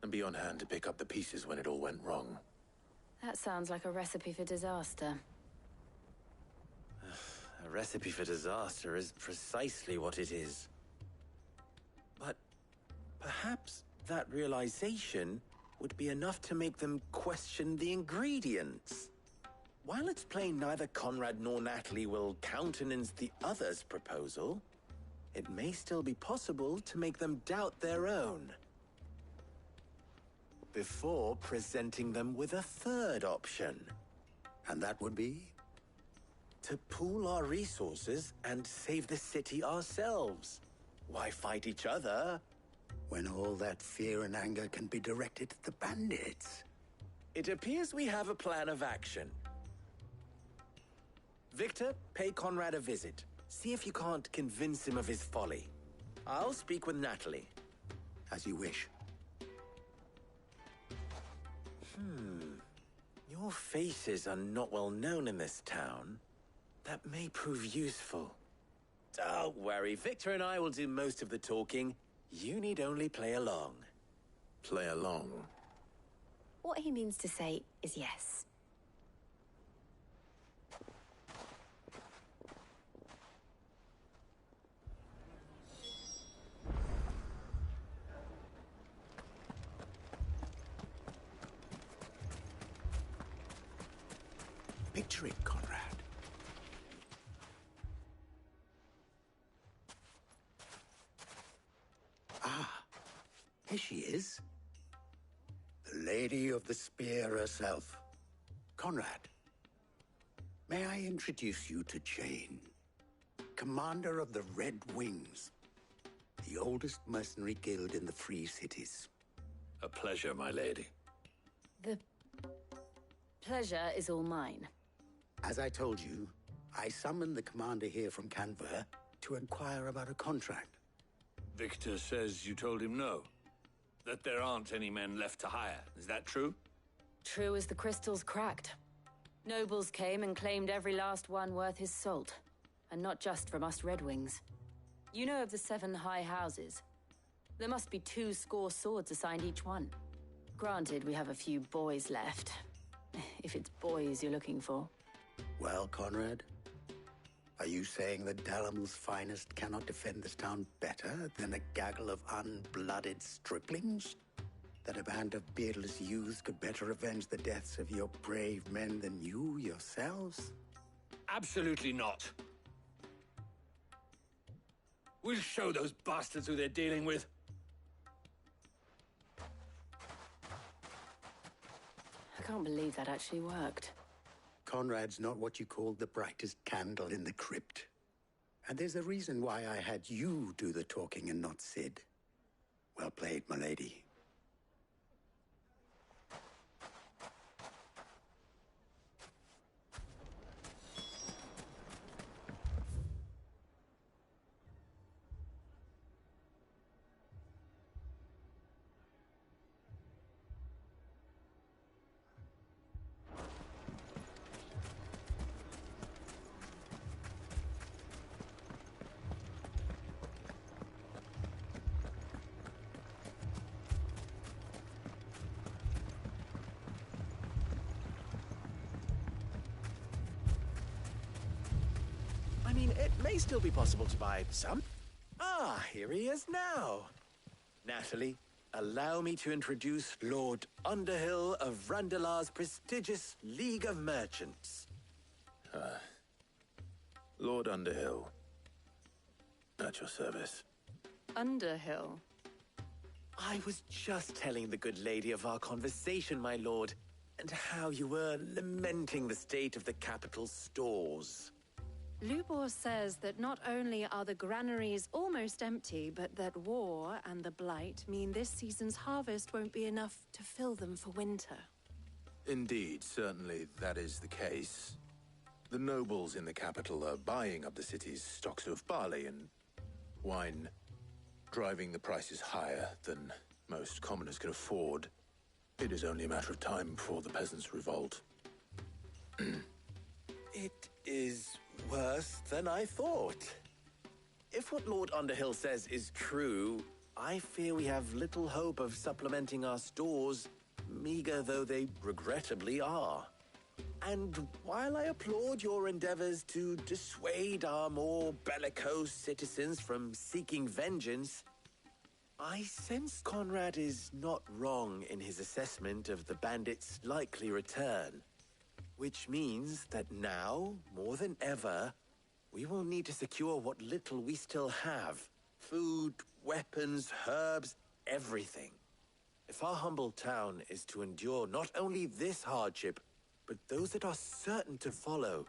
and be on hand to pick up the pieces when it all went wrong. That sounds like a recipe for disaster. A recipe for disaster is precisely what it is. But perhaps that realization would be enough to make them question the ingredients. While it's plain neither Conrad nor Natalie will countenance the other's proposal, it may still be possible to make them doubt their own. Before presenting them with a third option. And that would be? To pool our resources and save the city ourselves. Why fight each other? When all that fear and anger can be directed at the bandits. It appears we have a plan of action. Victor, pay Conrad a visit. See if you can't convince him of his folly. I'll speak with Natalie. As you wish. Your faces are not well known in this town. That may prove useful. Don't worry, Victor and I will do most of the talking. You need only play along. Play along? What he means to say is yes. Picture it, Conrad. Ah, here she is. The Lady of the Spear herself. Conrad, may I introduce you to Jane, commander of the Red Wings, the oldest mercenary guild in the Free Cities. A pleasure, my lady. The pleasure is all mine. As I told you, I summoned the commander here from Canver to inquire about a contract. Victor says you told him no. That there aren't any men left to hire. Is that true? True as the crystals cracked. Nobles came and claimed every last one worth his salt. And not just from us Red Wings. You know of the 7 high houses. There must be 2 swords assigned each one. Granted, we have a few boys left. If it's boys you're looking for. Well, Conrad, are you saying that Dalamil's finest cannot defend this town better than a gaggle of unblooded striplings? That a band of beardless youths could better avenge the deaths of your brave men than you yourselves? Absolutely not. We'll show those bastards who they're dealing with. I can't believe that actually worked. Conrad's not what you called the brightest candle in the crypt. And there's a reason why I had you do the talking and not Sid. Well played, my lady. I mean, it may still be possible to buy some. Ah, here he is now. Natalie, allow me to introduce Lord Underhill of Randalar's prestigious League of Merchants. Lord Underhill. At your service. Underhill? I was just telling the good lady of our conversation, my lord, and how you were lamenting the state of the capital's stores. Lubor says that not only are the granaries almost empty, but that war and the Blight mean this season's harvest won't be enough to fill them for winter. Indeed, certainly that is the case. The nobles in the capital are buying up the city's stocks of barley and wine, driving the prices higher than most commoners can afford. It is only a matter of time before the peasants revolt. It is worse than I thought. If what Lord Underhill says is true, I fear we have little hope of supplementing our stores, meager though they regrettably are. And while I applaud your endeavors to dissuade our more bellicose citizens from seeking vengeance, I sense Conrad is not wrong in his assessment of the bandits' likely return. Which means that now, more than ever, we will need to secure what little we still have. Food, weapons, herbs, everything. If our humble town is to endure not only this hardship, but those that are certain to follow,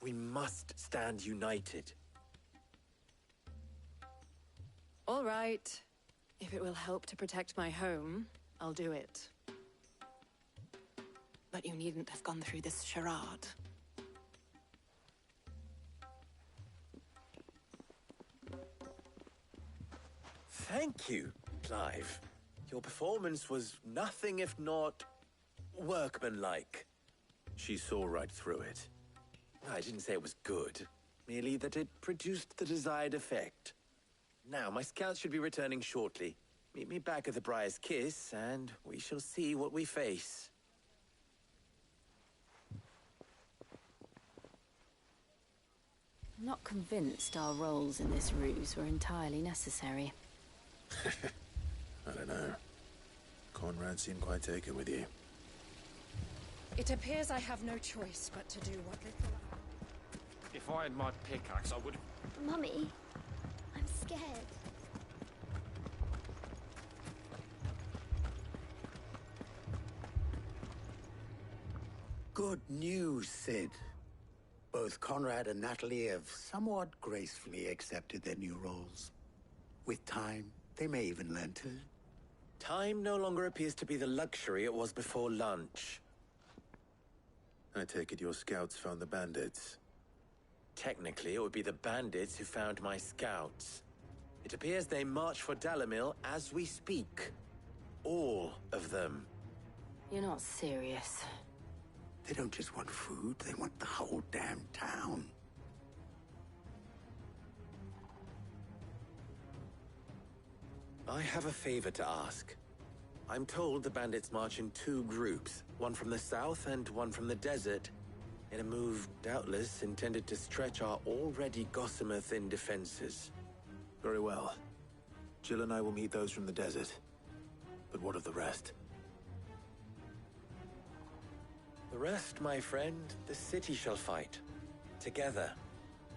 we must stand united. All right. If it will help to protect my home, I'll do it. But you needn't have gone through this charade. Thank you, Clive. Your performance was nothing if not workmanlike. She saw right through it. I didn't say it was good, merely that it produced the desired effect. Now, my scouts should be returning shortly. Meet me back at the Briar's Kiss, and we shall see what we face. I'm not convinced our roles in this ruse were entirely necessary. I don't know. Conrad seemed quite taken with you. It appears I have no choice but to do what little... If I had my pickaxe, I would... Mummy, I'm scared. Good news, Sid. Both Conrad and Natalie have somewhat gracefully accepted their new roles. With time, they may even learn to. Time no longer appears to be the luxury it was before lunch. I take it your scouts found the bandits. Technically, it would be the bandits who found my scouts. It appears they march for Dalamil as we speak. All of them. You're not serious. They don't just want food, they want the whole damn town. I have a favor to ask. I'm told the bandits march in two groups, one from the south and one from the desert, in a move doubtless intended to stretch our already gossamer-thin defenses. Very well. Jill and I will meet those from the desert. But what of the rest? The rest, my friend, the city shall fight. Together.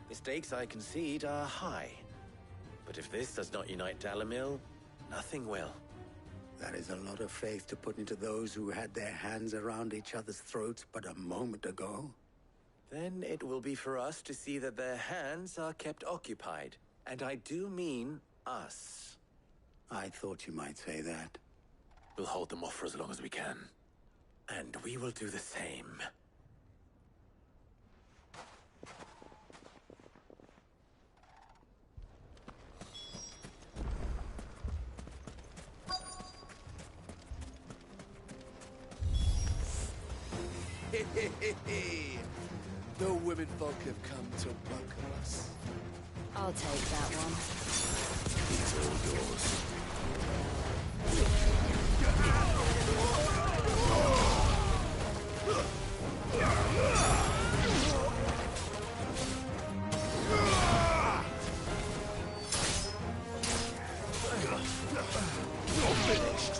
The stakes, I concede, are high. But if this does not unite Dalimil, nothing will. That is a lot of faith to put into those who had their hands around each other's throats but a moment ago. Then it will be for us to see that their hands are kept occupied. And I do mean us. I thought you might say that. We'll hold them off for as long as we can. And we will do the same. The women folk have come to welcome us. I'll take that one. It's all yours. You're finished.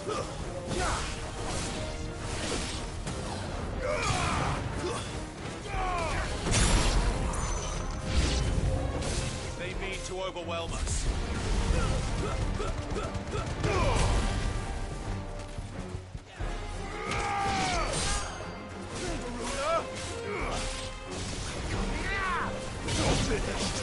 They mean to overwhelm us. You're finished.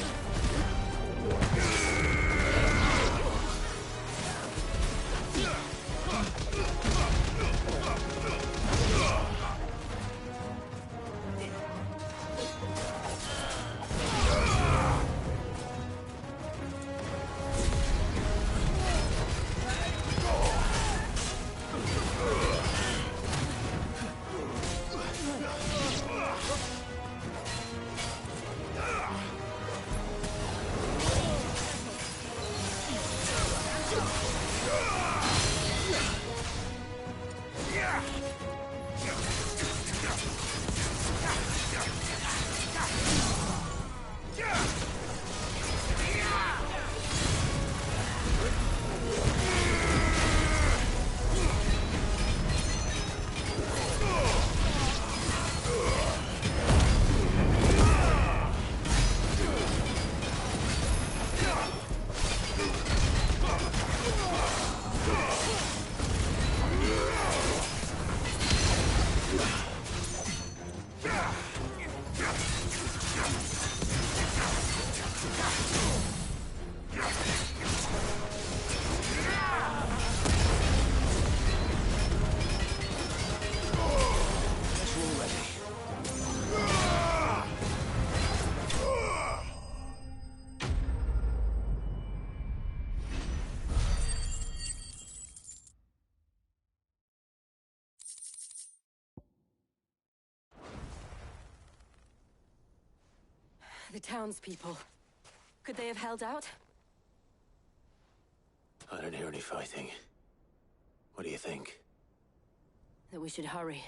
The townspeople. Could they have held out? I don't hear any fighting. What do you think? That we should hurry.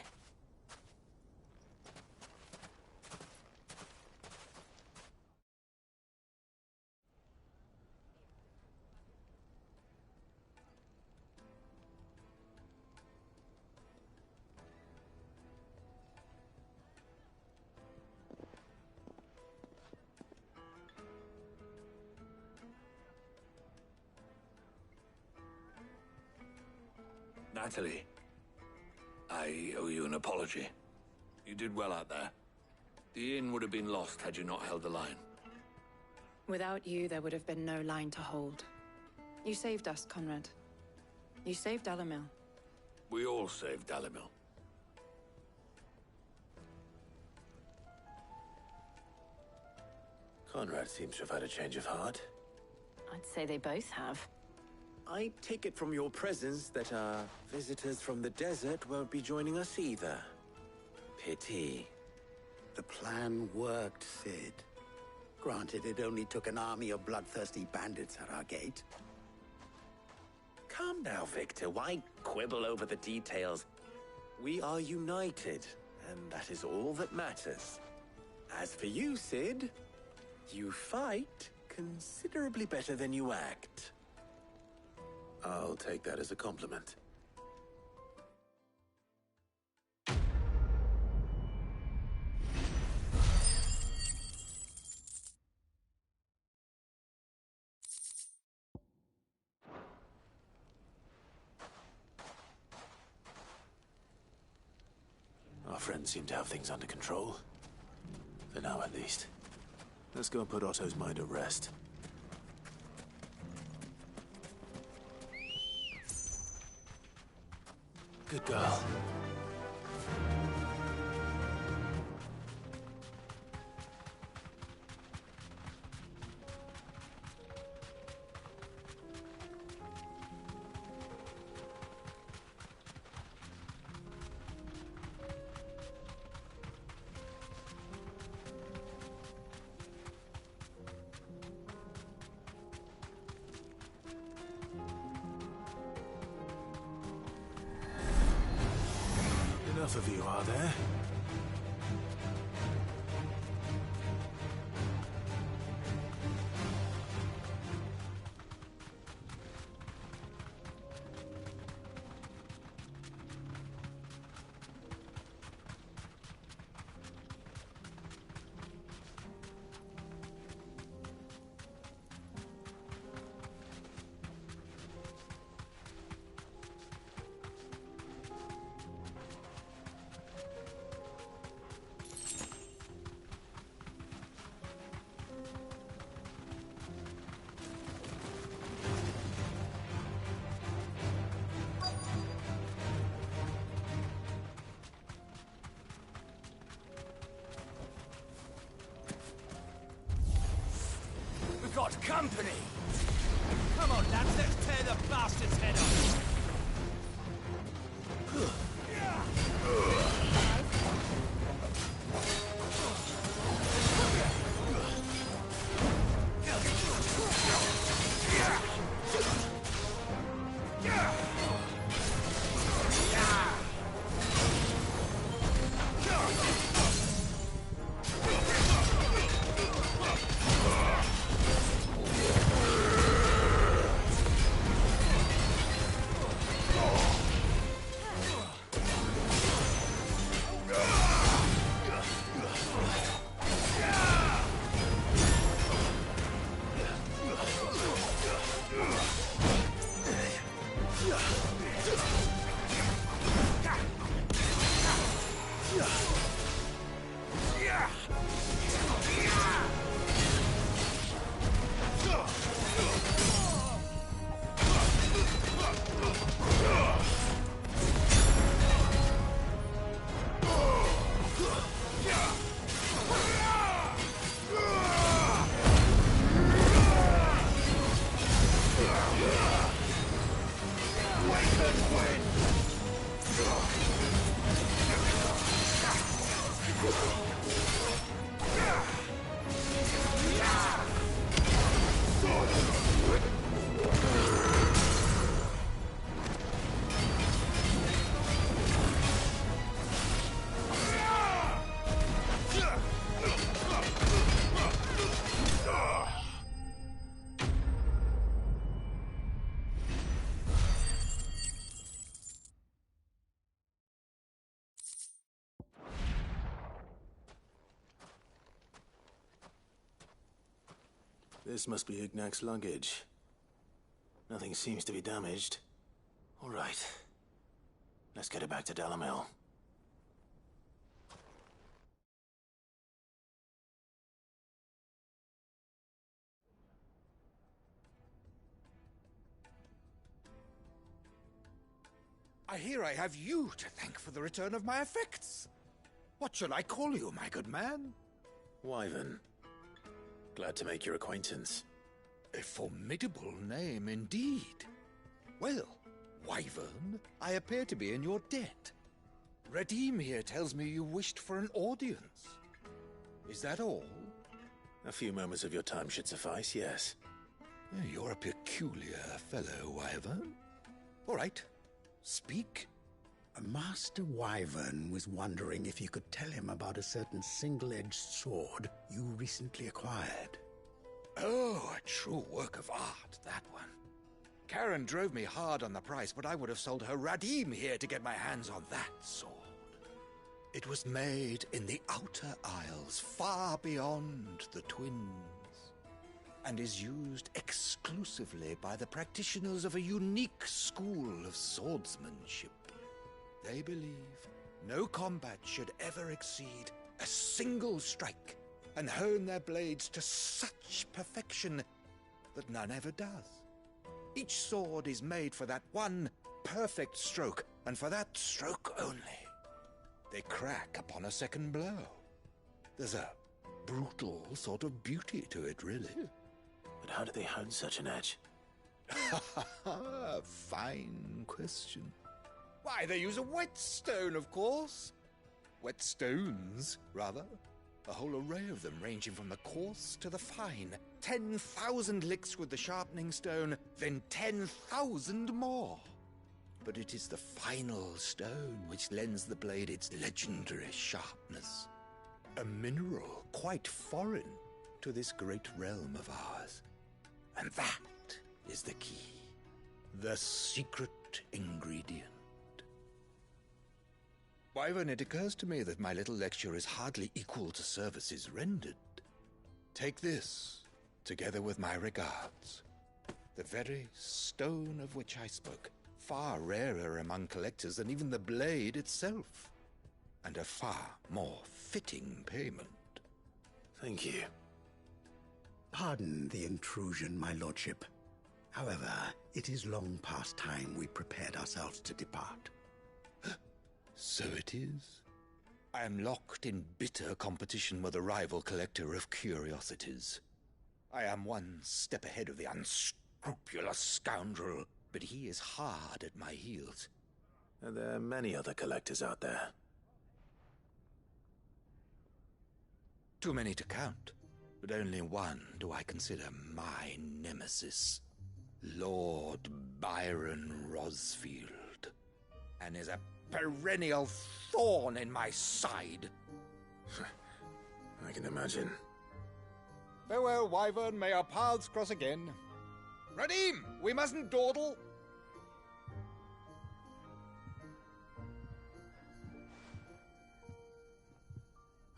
Natalie, I owe you an apology. You did well out there. The inn would have been lost had you not held the line. Without you, there would have been no line to hold. You saved us, Conrad. You saved Dalimil. We all saved Dalimil. Conrad seems to have had a change of heart. I'd say they both have. I take it from your presence that our visitors from the desert won't be joining us either. Pity. The plan worked, Sid. Granted, it only took an army of bloodthirsty bandits at our gate. Calm now, Victor. Why quibble over the details? We are united, and that is all that matters. As for you, Sid, you fight considerably better than you act. I'll take that as a compliment. Our friends seem to have things under control. For now, at least. Let's go and put Otto's mind at rest. Good girl. Enough of you, are there? Got company! Come on, lads, let's tear the bastard's head off! This must be Ignac's luggage. Nothing seems to be damaged. All right. Let's get it back to Dalamil. I hear I have you to thank for the return of my effects. What shall I call you, my good man? Wyvern. Glad to make your acquaintance. A formidable name indeed. Well, Wyvern, I appear to be in your debt. Redeem here tells me you wished for an audience. Is that all? A few moments of your time should suffice, yes. You're a peculiar fellow, Wyvern. All right, speak. Master Wyvern was wondering if you could tell him about a certain single-edged sword you recently acquired. Oh, a true work of art, that one. Karen drove me hard on the price, but I would have sold her Radim here to get my hands on that sword. It was made in the Outer Isles, far beyond the Twins, and is used exclusively by the practitioners of a unique school of swordsmanship. They believe no combat should ever exceed a single strike, and hone their blades to such perfection that none ever does. Each sword is made for that one perfect stroke, and for that stroke only. They crack upon a second blow. There's a brutal sort of beauty to it, really. But how do they hone such an edge? Fine question. Why, they use a whetstone, of course. Whetstones, rather. A whole array of them, ranging from the coarse to the fine. 10,000 licks with the sharpening stone, then 10,000 more. But it is the final stone which lends the blade its legendary sharpness. A mineral quite foreign to this great realm of ours. And that is the key. The secret ingredient. Wyvern, it occurs to me that my little lecture is hardly equal to services rendered. Take this, together with my regards. The very stone of which I spoke, far rarer among collectors than even the blade itself, and a far more fitting payment. Thank you. Pardon the intrusion, my lordship. However, it is long past time we prepared ourselves to depart. So it is. I am locked in bitter competition with a rival collector of curiosities. I am one step ahead of the unscrupulous scoundrel, but he is hard at my heels. And there are many other collectors out there. Too many to count, but only one do I consider my nemesis. Lord Byron Rosfield. And is a perennial thorn in my side. I can imagine. Farewell, Wyvern. May our paths cross again. Radim, we mustn't dawdle.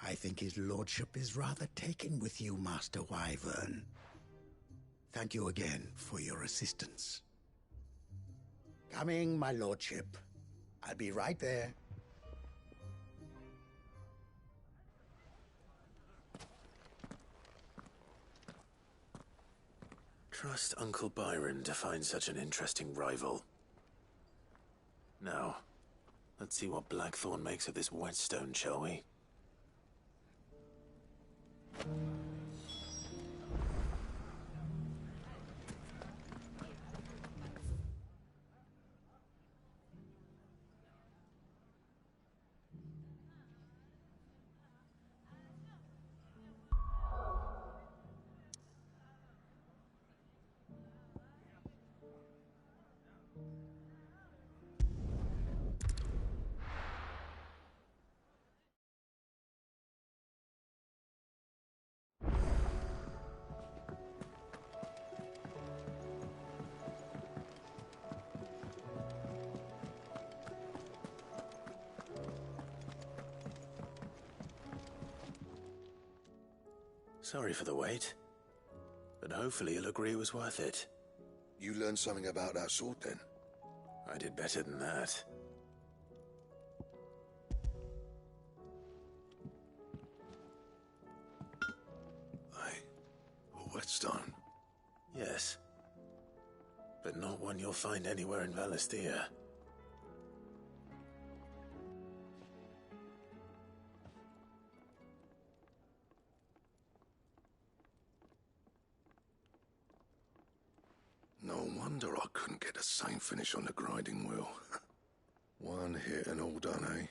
I think his lordship is rather taken with you, Master Wyvern. Thank you again for your assistance. Coming, my lordship. I'll be right there. Trust Uncle Byron to find such an interesting rival. Now, let's see what Blackthorn makes of this whetstone, shall we? Sorry for the wait, but hopefully you'll agree it was worth it. You learned something about that sword, then? I did better than that. A whetstone? Yes. But not one you'll find anywhere in Valisthea. No Wonder I couldn't get the same finish on the grinding wheel. One hit and all done, eh?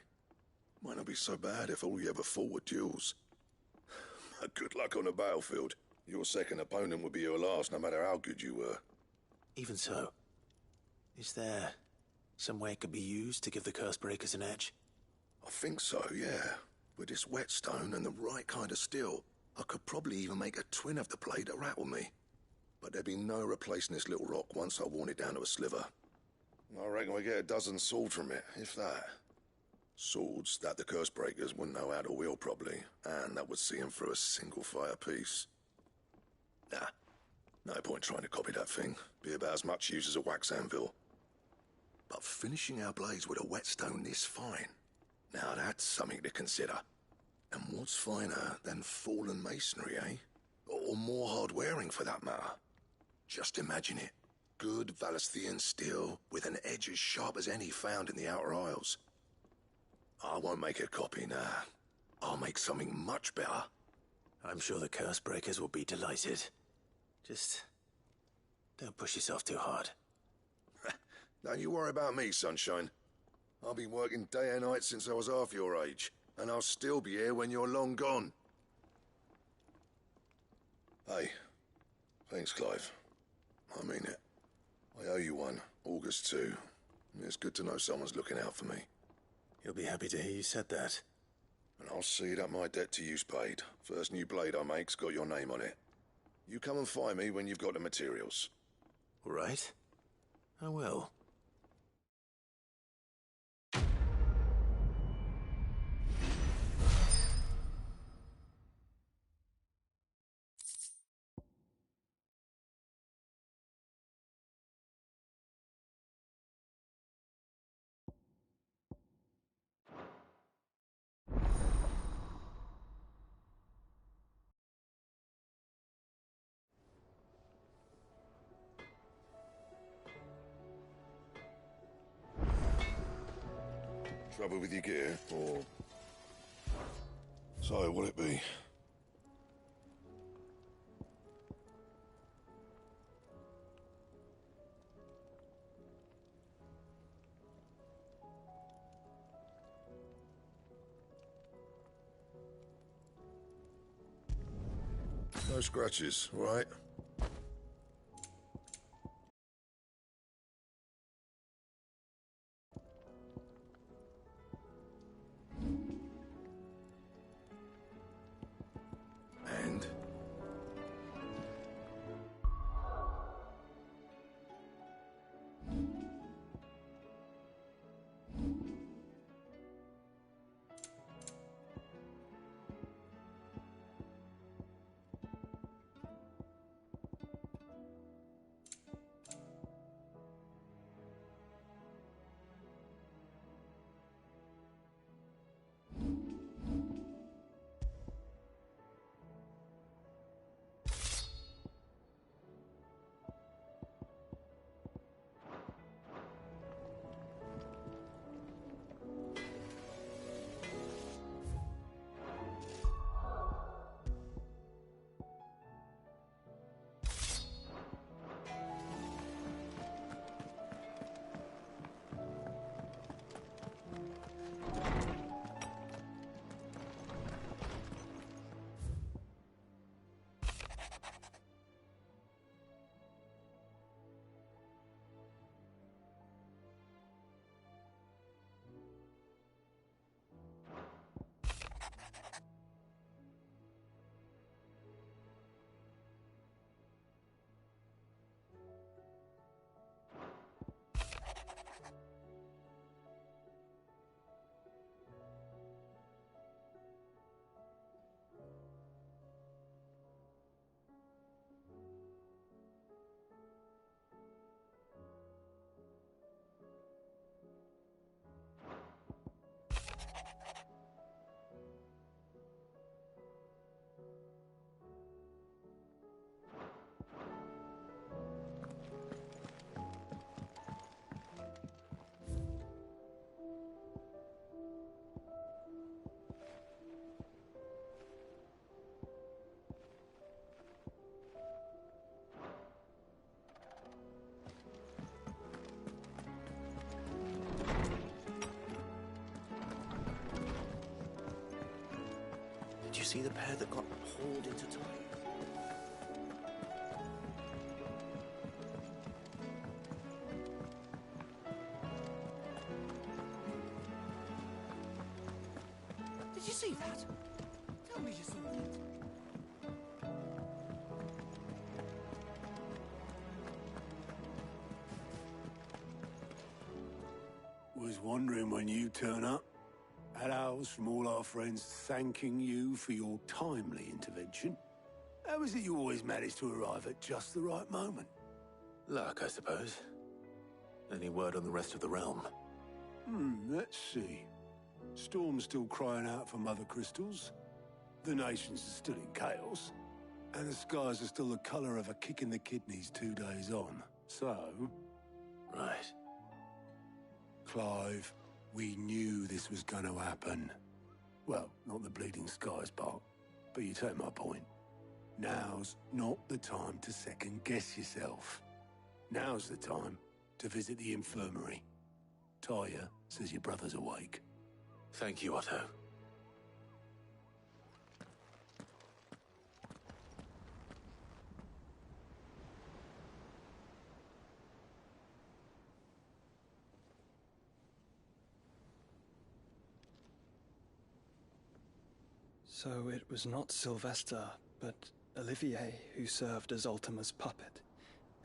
Might not be so bad if all you ever fought were duels. Good luck on the battlefield. Your second opponent would be your last, no matter how good you were. Even so, is there some way it could be used to give the curse breakers an edge? I think so, yeah. With this whetstone and the right kind of steel, I could probably even make a twin of the blade that rattled me. But there'd be no replacing this little rock once I worn it down to a sliver. I reckon we get a dozen swords from it, if that. Swords that the curse breakers wouldn't know how to wield properly, and that would see them through a single fire piece. Nah, no point trying to copy that thing. Be about as much use as a wax anvil. But finishing our blades with a whetstone this fine, now that's something to consider. And what's finer than fallen masonry, eh? Or more hard-wearing, for that matter. Just imagine it. Good Valisthian steel with an edge as sharp as any found in the Outer Isles. I won't make a copy, nah. I'll make something much better. I'm sure the curse breakers will be delighted. Just don't push yourself too hard. Don't you worry about me, sunshine. I've been working day and night since I was half your age, and I'll still be here when you're long gone. Hey, thanks, Clive. I mean it. I owe you one, August too. It's good to know someone's looking out for me. He'll be happy to hear you said that. And I'll see that my debt to you's paid. First new blade I make's got your name on it. You come and find me when you've got the materials. All right. I will. Trouble with your gear, or... So, what'll it be? No scratches, right? And? Did you see the pair that got hauled into time? Did you see that? Tell me you saw that. Was wondering when you turn up. Hellos from all our friends thanking you for your timely intervention. How is it you always manage to arrive at just the right moment? Luck, I suppose. Any word on the rest of the realm? Let's see. Storm's still crying out for Mother Crystals. The nations are still in chaos. And the skies are still the colour of a kick in the kidneys 2 days on. So... Right. Clive, we knew this was going to happen. Well, not the bleeding skies part, but you take my point. Now's not the time to second-guess yourself. Now's the time to visit the infirmary. Talia says your brother's awake. Thank you, Otto. So it was not Sylvester, but Olivier who served as Ultima's puppet.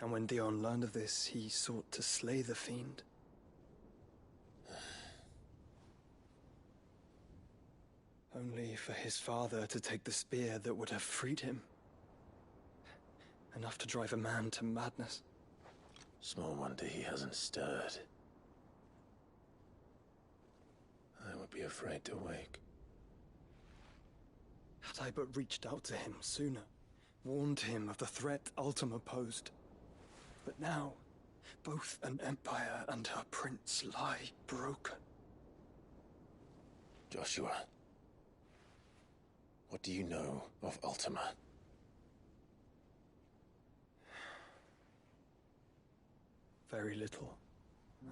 And when Dion learned of this, he sought to slay the fiend. Only for his father to take the spear that would have freed him. Enough to drive a man to madness. Small wonder he hasn't stirred. I would be afraid to wake. Had I but reached out to him sooner, warned him of the threat Ultima posed. But now, both an empire and her prince lie broken. Joshua, what do you know of Ultima? Very little,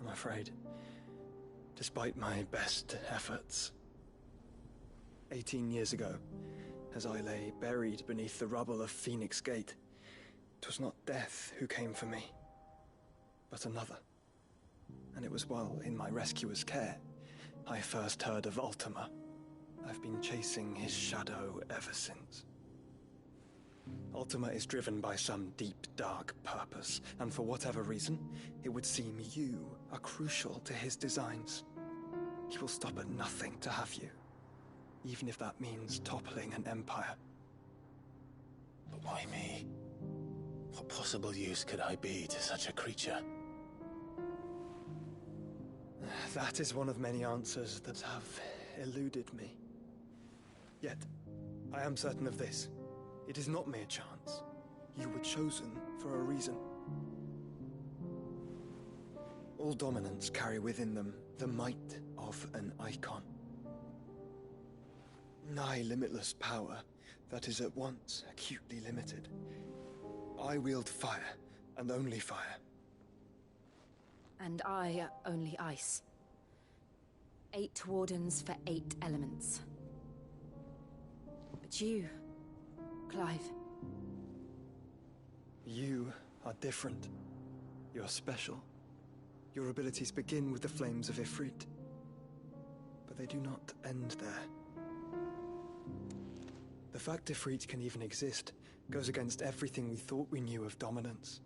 I'm afraid. Despite my best efforts. 18 years ago, as I lay buried beneath the rubble of Phoenix Gate, 'twas not death who came for me, but another. And it was while in my rescuer's care, I first heard of Ultima. I've been chasing his shadow ever since. Ultima is driven by some deep, dark purpose, and for whatever reason, it would seem you are crucial to his designs. He will stop at nothing to have you, even if that means toppling an empire. But why me? What possible use could I be to such a creature? That is one of many answers that have eluded me. Yet, I am certain of this. It is not mere chance. You were chosen for a reason. All dominants carry within them the might of an icon. Nigh limitless power that is at once acutely limited. I wield fire, and only fire. And I only ice. 8 wardens for 8 elements. But you, Clive. You are different. You're special. Your abilities begin with the flames of Ifrit. But they do not end there. The fact Ifrit can even exist goes against everything we thought we knew of dominance.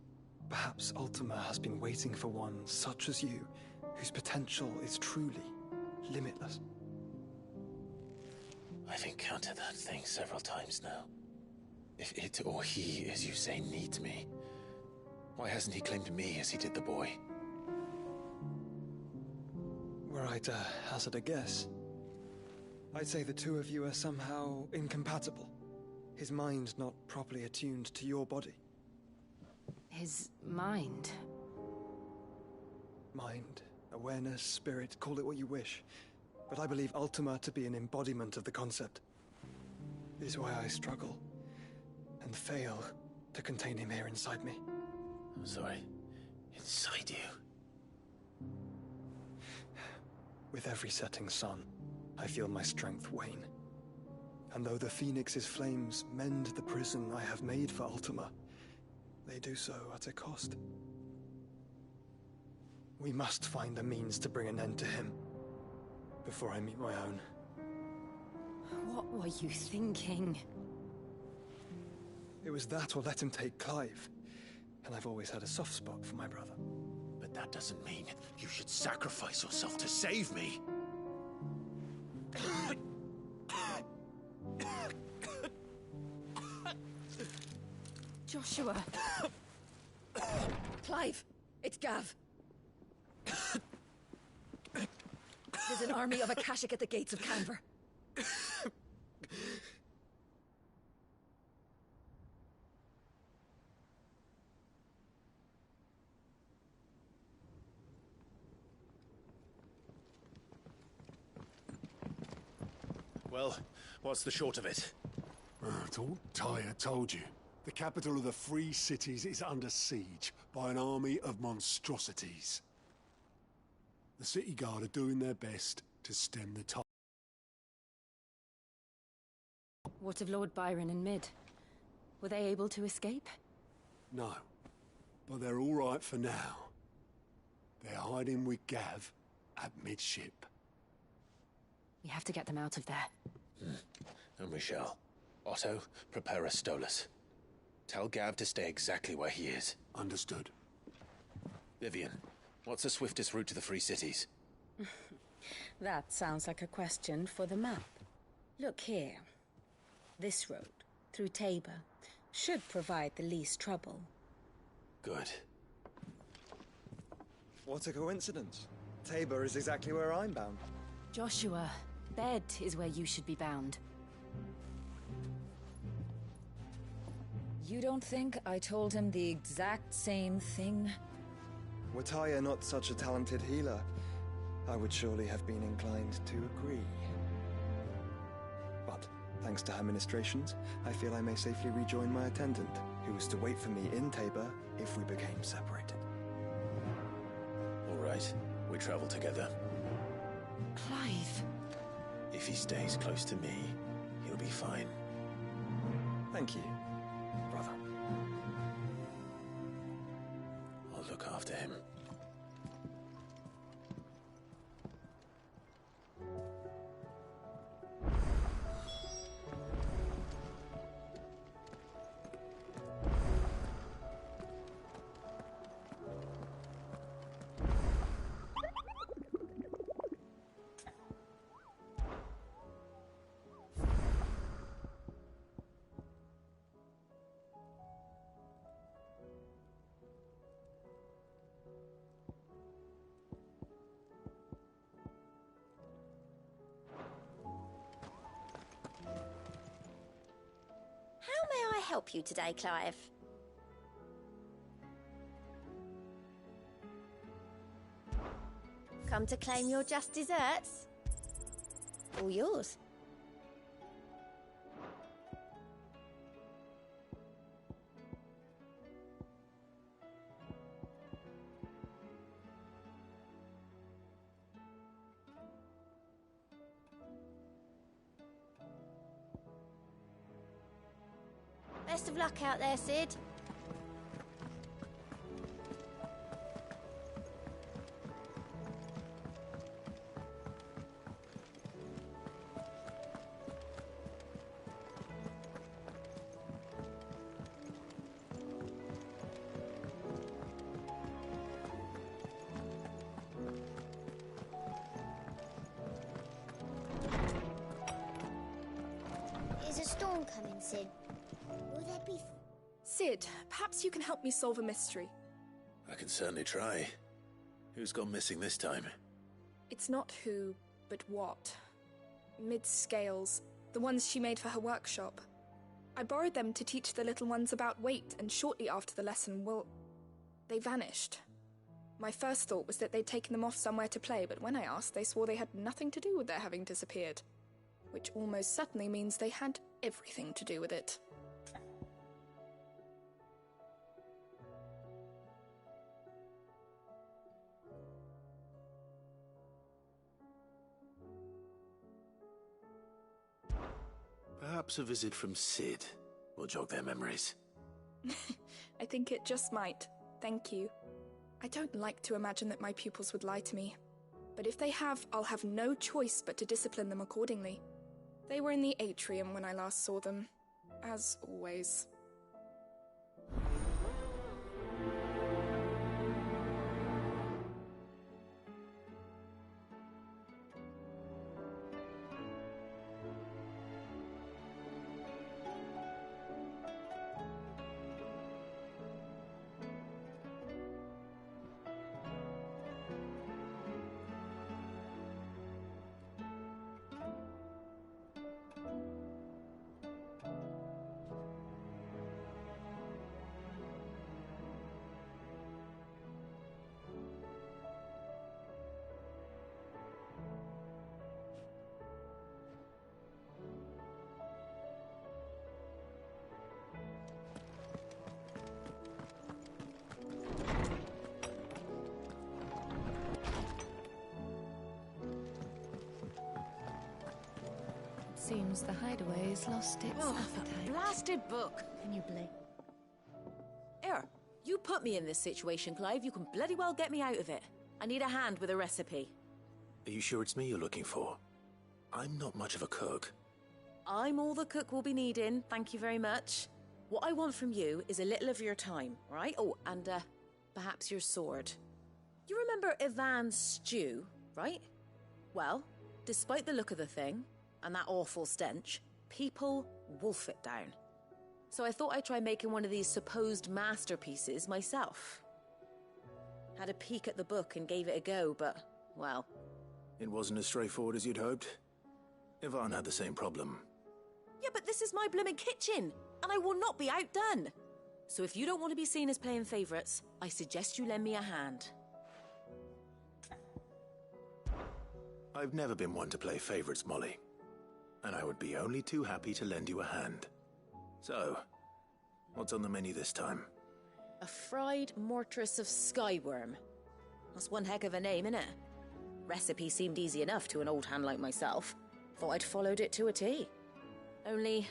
Perhaps Ultima has been waiting for one such as you, whose potential is truly limitless. I've encountered that thing several times now. If it or he, as you say, needs me, why hasn't he claimed me as he did the boy? Were I to hazard a guess, I'd say the two of you are somehow incompatible. His mind not properly attuned to your body. His mind? Mind, awareness, spirit, call it what you wish. But I believe Ultima to be an embodiment of the concept. It is why I struggle and fail to contain him here inside me. I'm sorry. Inside you? With every setting sun, I feel my strength wane. And though the Phoenix's flames mend the prison I have made for Ultima, they do so at a cost. We must find a means to bring an end to him before I meet my own. What were you thinking? It was that or let him take Clive. And I've always had a soft spot for my brother. But that doesn't mean you should sacrifice yourself to save me. Joshua! Clive! It's Gav! There's an army of Akashic at the gates of Canver. Well, what's the short of it? It's all Tyre told you. The capital of the Free Cities is under siege by an army of monstrosities. The city guard are doing their best to stem the tide. What of Lord Byron and Mid? Were they able to escape? No, but they're all right for now. They're hiding with Gav at midship. We have to get them out of there. And we shall. Otto, prepare a Stolas. Tell Gav to stay exactly where he is. Understood. Vivian, what's the swiftest route to the Free Cities? That sounds like a question for the map. Look here. This road, through Tabor, should provide the least trouble. Good. What a coincidence. Tabor is exactly where I'm bound. Joshua, bed is where you should be bound. You don't think I told him the exact same thing? Were Tyre not such a talented healer, I would surely have been inclined to agree. But, thanks to her ministrations, I feel I may safely rejoin my attendant, who was to wait for me in Tabor if we became separated. All right, we travel together. Clive! If he stays close to me, he'll be fine. Thank you, brother. I'll look after him. How may I help you today, Clive? Come to claim your just desserts? All yours. Best of luck out there, Sid. Is a storm coming, Sid? Will there be... Sid, perhaps you can help me solve a mystery. I can certainly try. Who's gone missing this time? It's not who, but what. Mid's scales, the ones she made for her workshop. I borrowed them to teach the little ones about weight, and shortly after the lesson, well, they vanished. My first thought was that they'd taken them off somewhere to play, but when I asked, they swore they had nothing to do with their having disappeared. Which almost certainly means they had everything to do with it. Perhaps a visit from Sid will jog their memories. I think it just might. Thank you. I don't like to imagine that my pupils would lie to me. But if they have, I'll have no choice but to discipline them accordingly. They were in the atrium when I last saw them, as always. Seems the hideaway's lost its appetite. Blasted book! Can you blame? Here, you put me in this situation, Clive. You can bloody well get me out of it. I need a hand with a recipe. Are you sure it's me you're looking for? I'm not much of a cook. I'm all the cook will be needing, thank you very much. What I want from you is a little of your time, right? Oh, and perhaps your sword. You remember Ivan's stew, right? Well, despite the look of the thing, and that awful stench, people wolf it down. So I thought I'd try making one of these supposed masterpieces myself. Had a peek at the book and gave it a go, but, well... It wasn't as straightforward as you'd hoped. Ivan had the same problem. Yeah, but this is my blimmin' kitchen, and I will not be outdone. So if you don't want to be seen as playing favourites, I suggest you lend me a hand. I've never been one to play favourites, Molly. And I would be only too happy to lend you a hand. So, what's on the menu this time? A fried mortress of skyworm. That's one heck of a name, innit? Recipe seemed easy enough to an old hand like myself. Thought I'd followed it to a T. Only,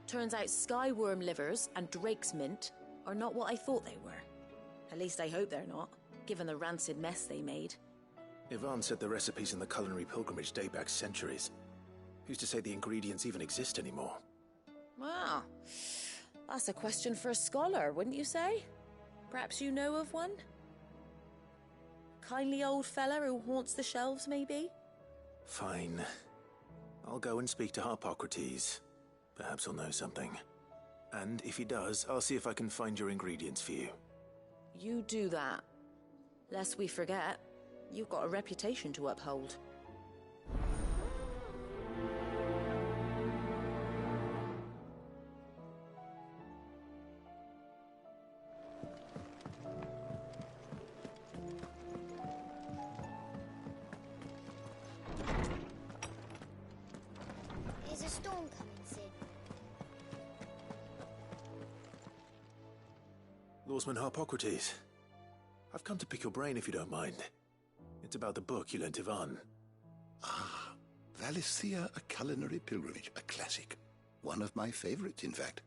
turns out skyworm livers and drake's mint are not what I thought they were. At least I hope they're not, given the rancid mess they made. Ivan said the recipes in the culinary pilgrimage date back centuries. Who's to say the ingredients even exist anymore? Wow. That's a question for a scholar, wouldn't you say? Perhaps you know of one? Kindly old fella who haunts the shelves, maybe? Fine. I'll go and speak to Harpocrates. Perhaps he'll know something. And if he does, I'll see if I can find your ingredients for you. You do that. Lest we forget, you've got a reputation to uphold. Is a storm coming, Sid? Lawsman Harpocrates. I've come to pick your brain if you don't mind. It's about the book you lent Ivan. Ah, Valisthea, A Culinary Pilgrimage, a classic. One of my favorites, in fact.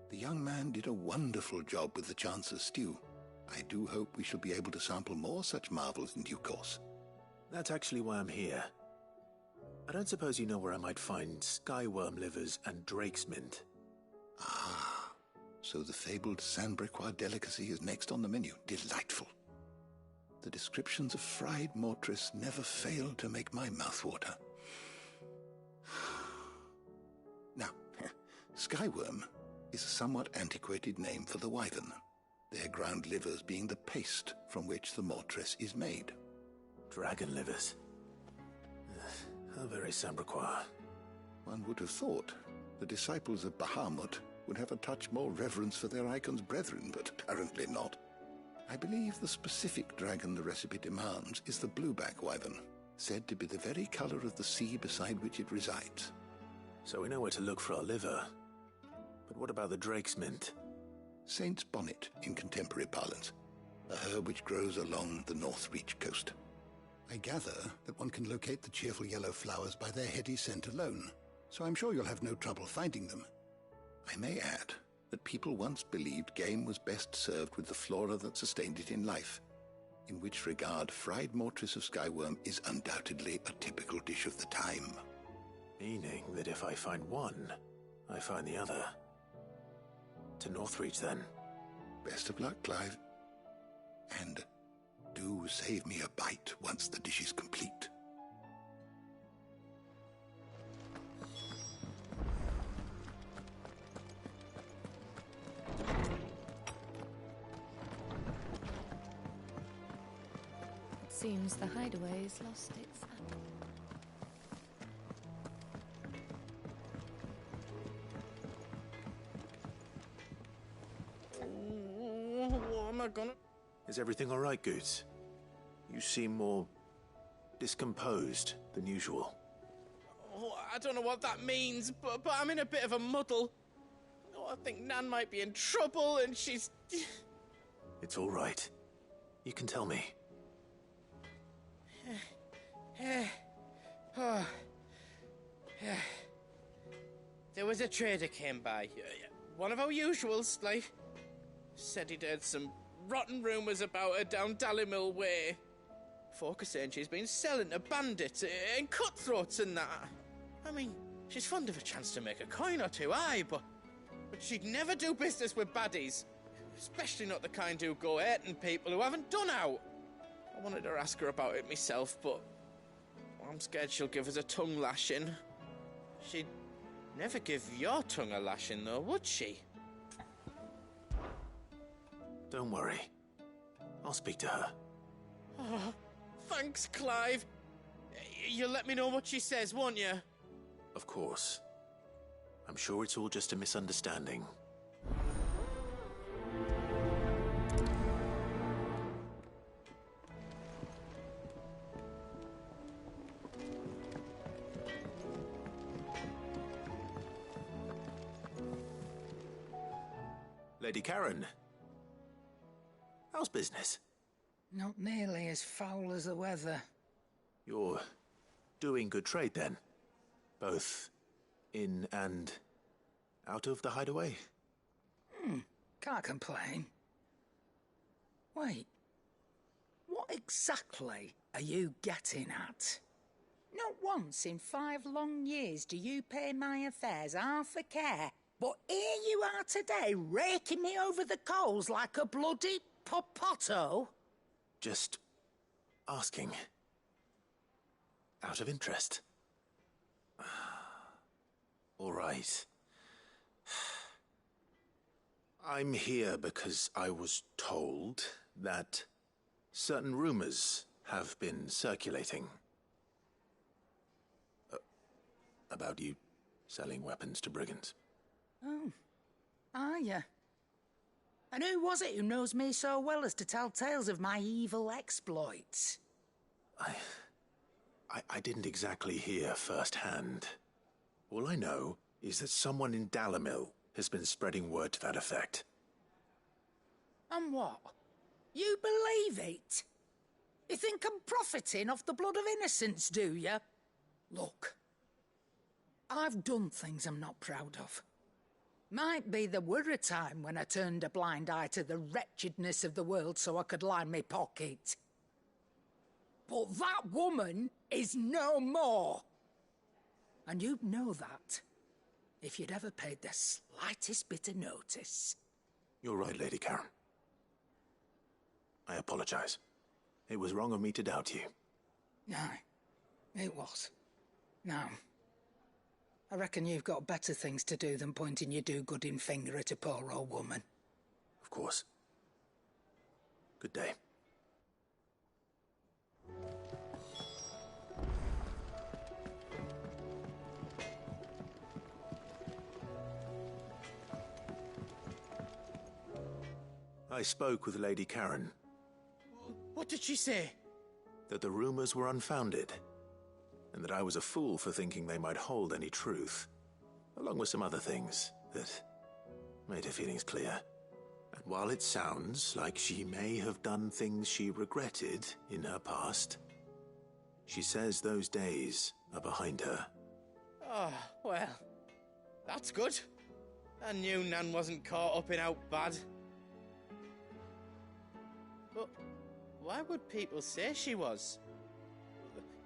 The young man did a wonderful job with the Chance's stew. I do hope we shall be able to sample more such marvels in due course. That's actually why I'm here. I don't suppose you know where I might find skyworm livers and drake's mint. Ah, so the fabled Sandbrequois delicacy is next on the menu. Delightful. The descriptions of fried mortress never fail to make my mouth water. Now, skyworm is a somewhat antiquated name for the wyvern, their ground livers being the paste from which the mortress is made. Dragon livers. How very Sandbrequois. One would have thought the disciples of Bahamut would have a touch more reverence for their icon's brethren, but apparently not. I believe the specific dragon the recipe demands is the blueback wyvern, said to be the very color of the sea beside which it resides. So we know where to look for our liver. But what about the drake's mint? Saint's bonnet in contemporary parlance, a herb which grows along the North Reach coast. I gather that one can locate the cheerful yellow flowers by their heady scent alone, so I'm sure you'll have no trouble finding them. I may add that people once believed game was best served with the flora that sustained it in life, in which regard fried mortress of skyworm is undoubtedly a typical dish of the time. Meaning that if I find one, I find the other. To Northreach, then. Best of luck, Clive. And do save me a bite once the dish is complete. It seems the hideaway's lost its... What am I gonna... Is everything all right, Goots? You seem more discomposed than usual. Oh, I don't know what that means, but I'm in a bit of a muddle. Oh, I think Nan might be in trouble, and she's... It's all right. You can tell me. There was a trader came by. One of our usuals, like... Said he'd heard some rotten rumours about her down Dallymill Way. Folk are saying she's been selling to bandits and cutthroats and that. I mean, she's fond of a chance to make a coin or two, aye, but she'd never do business with baddies. Especially not the kind who go hating people who haven't done out. I wanted to ask her about it myself, but I'm scared she'll give us a tongue lashing. She'd never give your tongue a lashing, though, would she? Don't worry. I'll speak to her. Oh, thanks, Clive. You'll let me know what she says, won't you? Of course. I'm sure it's all just a misunderstanding. Lady Karen. How's business? Not nearly as foul as the weather. You're doing good trade, then? Both in and out of the hideaway? Can't complain. Wait. What exactly are you getting at? Not once in 5 long years do you pay my affairs half a care, but here you are today, raking me over the coals like a bloody popoto? Just asking. Out of interest. All right. I'm here because I was told that certain rumors have been circulating. About you selling weapons to brigands. Oh, are you? And who was it who knows me so well as to tell tales of my evil exploits? I didn't exactly hear firsthand. All I know is that someone in Dallymill has been spreading word to that effect. And what? You believe it? You think I'm profiting off the blood of innocents, do you? Look, I've done things I'm not proud of. Might be there were a time when I turned a blind eye to the wretchedness of the world so I could line my pocket. But that woman is no more. And you'd know that if you'd ever paid the slightest bit of notice. You're right, Lady Karen. I apologize. It was wrong of me to doubt you. Aye, it was. Now, I reckon you've got better things to do than pointing your do-gooding finger at a poor old woman. Of course. Good day. I spoke with Lady Karen. What did she say? That the rumors were unfounded, and that I was a fool for thinking they might hold any truth, along with some other things that made her feelings clear. And while it sounds like she may have done things she regretted in her past, she says those days are behind her. Oh, well, that's good. I knew Nan wasn't caught up in out bad. But why would people say she was?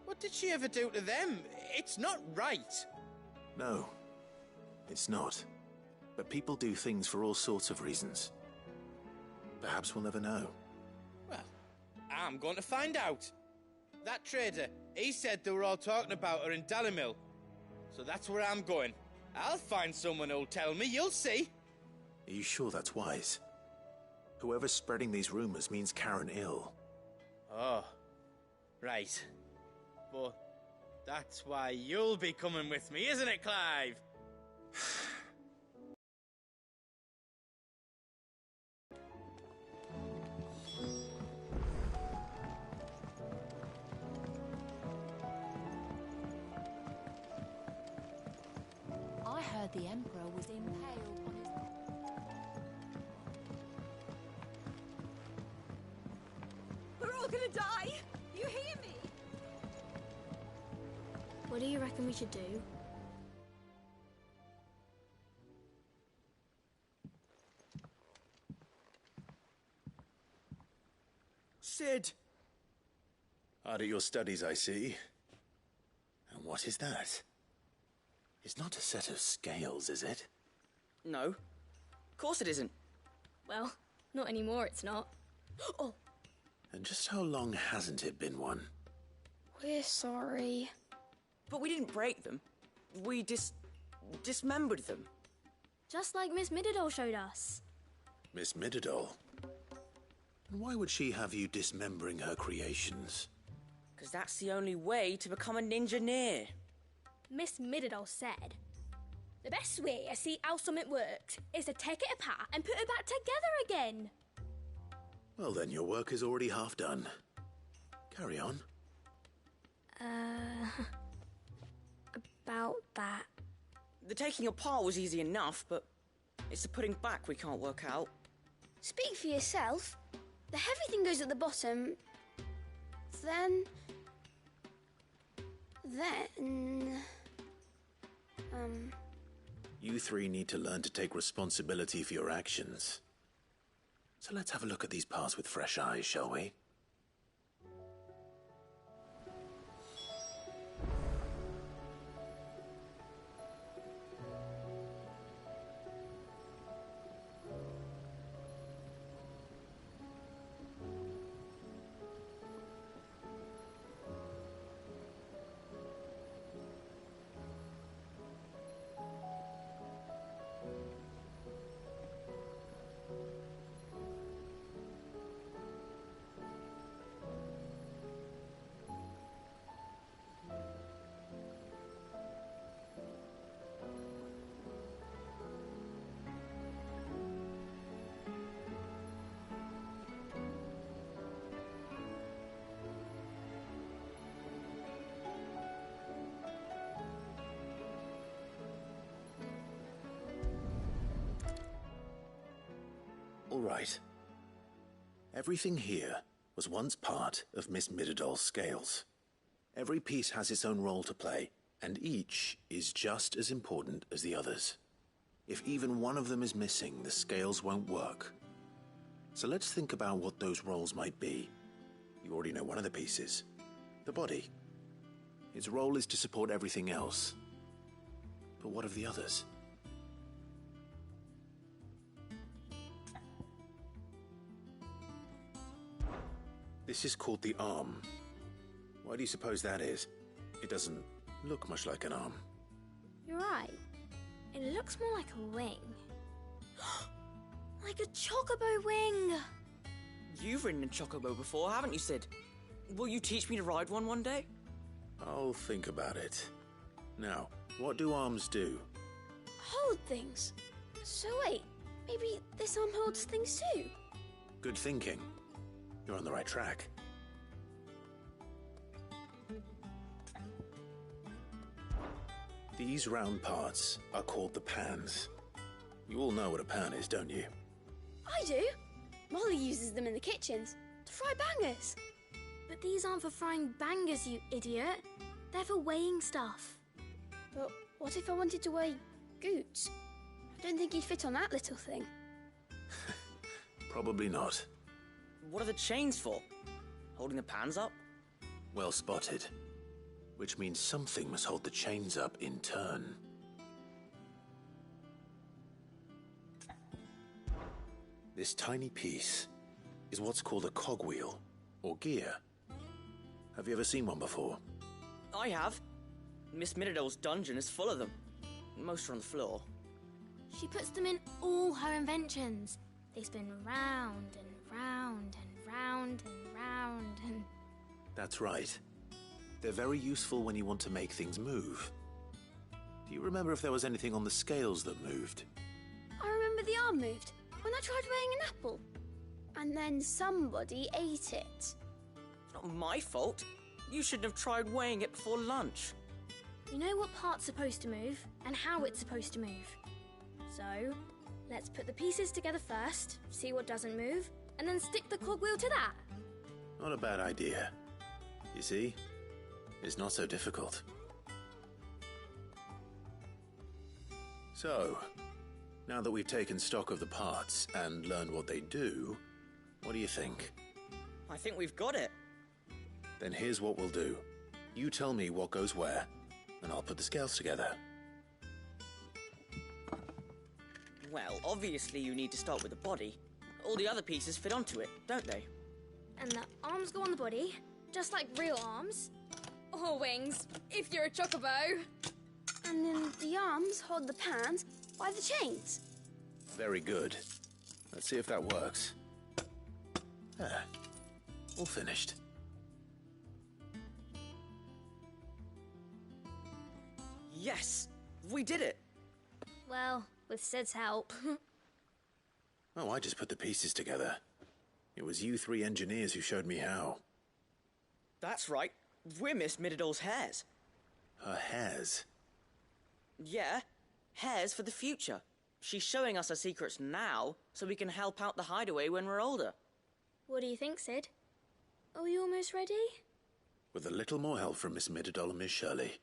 What did she ever do to them? It's not right. No, it's not. But people do things for all sorts of reasons. Perhaps we'll never know. Well, I'm going to find out. That trader, he said they were all talking about her in Dalimil. So that's where I'm going. I'll find someone who'll tell me, you'll see. Are you sure that's wise? Whoever's spreading these rumors means Karen ill. Oh, right. But that's why you'll be coming with me, isn't it, Clive? I heard the Emperor was impaled on his... We're all gonna die! You hear me? What do you reckon we should do? Sid! Hard at your studies, I see. And what is that? It's not a set of scales, is it? No. Of course it isn't. Well, not anymore, it's not. Oh! And just how long hasn't it been one? We're sorry. But we didn't break them. We dismembered them. Just like Miss Mididol showed us. Miss Mididol? And why would she have you dismembering her creations? Because that's the only way to become a ninja-neer. Miss Mididol said, the best way to see how something works is to take it apart and put it back together again. Well then, your work is already half done. Carry on. About that. The taking apart was easy enough, but it's the putting back we can't work out. Speak for yourself. The heavy thing goes at the bottom. Then... You three need to learn to take responsibility for your actions. So let's have a look at these parts with fresh eyes, shall we? All right. Everything here was once part of Miss Mididol's scales. Every piece has its own role to play, and each is just as important as the others. If even one of them is missing, the scales won't work. So let's think about what those roles might be. You already know one of the pieces. The body. Its role is to support everything else. But what of the others? This is called the arm. Why do you suppose that is? It doesn't look much like an arm. You're right. It looks more like a wing. Like a chocobo wing! You've ridden a chocobo before, haven't you, Sid? Will you teach me to ride one day? I'll think about it. Now, what do arms do? Hold things. So wait, maybe this arm holds things too? Good thinking. You're on the right track. These round parts are called the pans. You all know what a pan is, don't you? I do. Molly uses them in the kitchens to fry bangers. But these aren't for frying bangers, you idiot. They're for weighing stuff. But What if I wanted to wear boots? I don't think he'd fit on that little thing. Probably not. What are the chains for? Holding the pans up? Well spotted. Which means something must hold the chains up in turn. This tiny piece is what's called a cogwheel, or gear. Have you ever seen one before? I have. Miss Miradol's dungeon is full of them. Most are on the floor. She puts them in all her inventions. They spin round and round and round and round and... That's right. They're very useful when you want to make things move. Do you remember if there was anything on the scales that moved? I remember the arm moved when I tried weighing an apple. And then somebody ate it. It's not my fault. You shouldn't have tried weighing it before lunch. You know what part's supposed to move and how it's supposed to move. So, let's put the pieces together first, see what doesn't move, and then stick the cogwheel to that. Not a bad idea. You see? It's not so difficult. So, now that we've taken stock of the parts and learned what they do, what do you think? I think we've got it. Then here's what we'll do. You tell me what goes where, and I'll put the scales together. Well, obviously you need to start with the body. All the other pieces fit onto it, don't they? And the arms go on the body, just like real arms. Or wings, if you're a chocobo. And then the arms hold the pans by the chains. Very good. Let's see if that works. There. All finished. Yes! We did it! Well, with Sid's help. Oh, I just put the pieces together. It was you three engineers who showed me how. That's right. We're Miss Miradol's hares. Her hairs? Yeah, hares for the future. She's showing us her secrets now, so we can help out the hideaway when we're older. What do you think, Sid? Are we almost ready? With a little more help from Miss Miradol and Miss Shirley,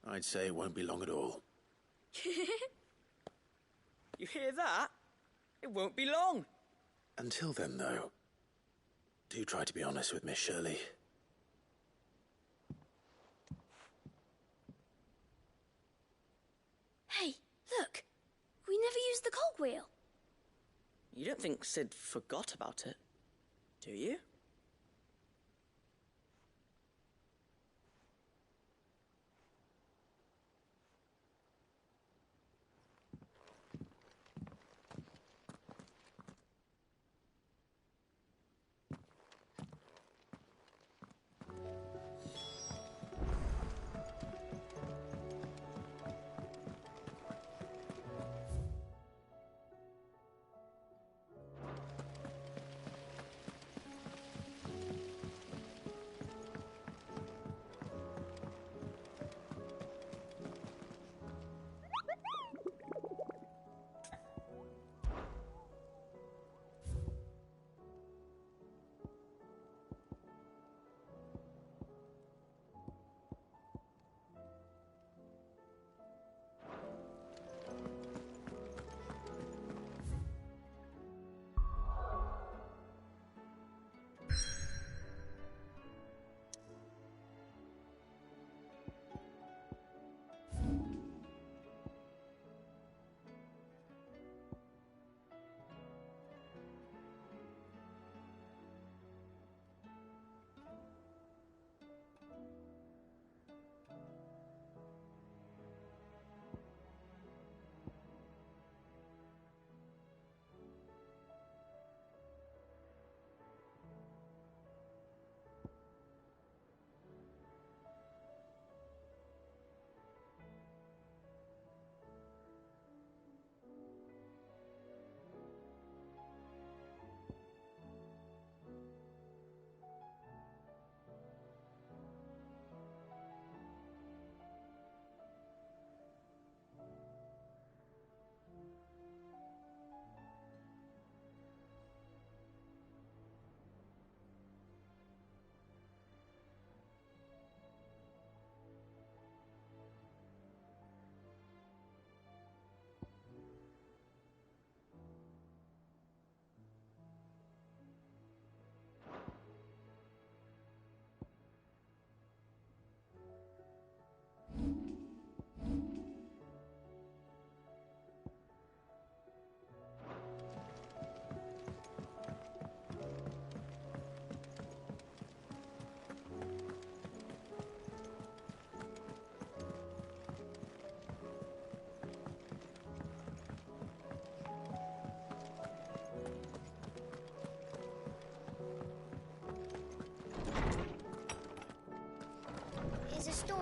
I'd say it won't be long at all. You hear that? It won't be long. Until then, though, do try to be honest with Miss Shirley. Hey, look! We never used the cogwheel. You don't think Sid forgot about it, do you?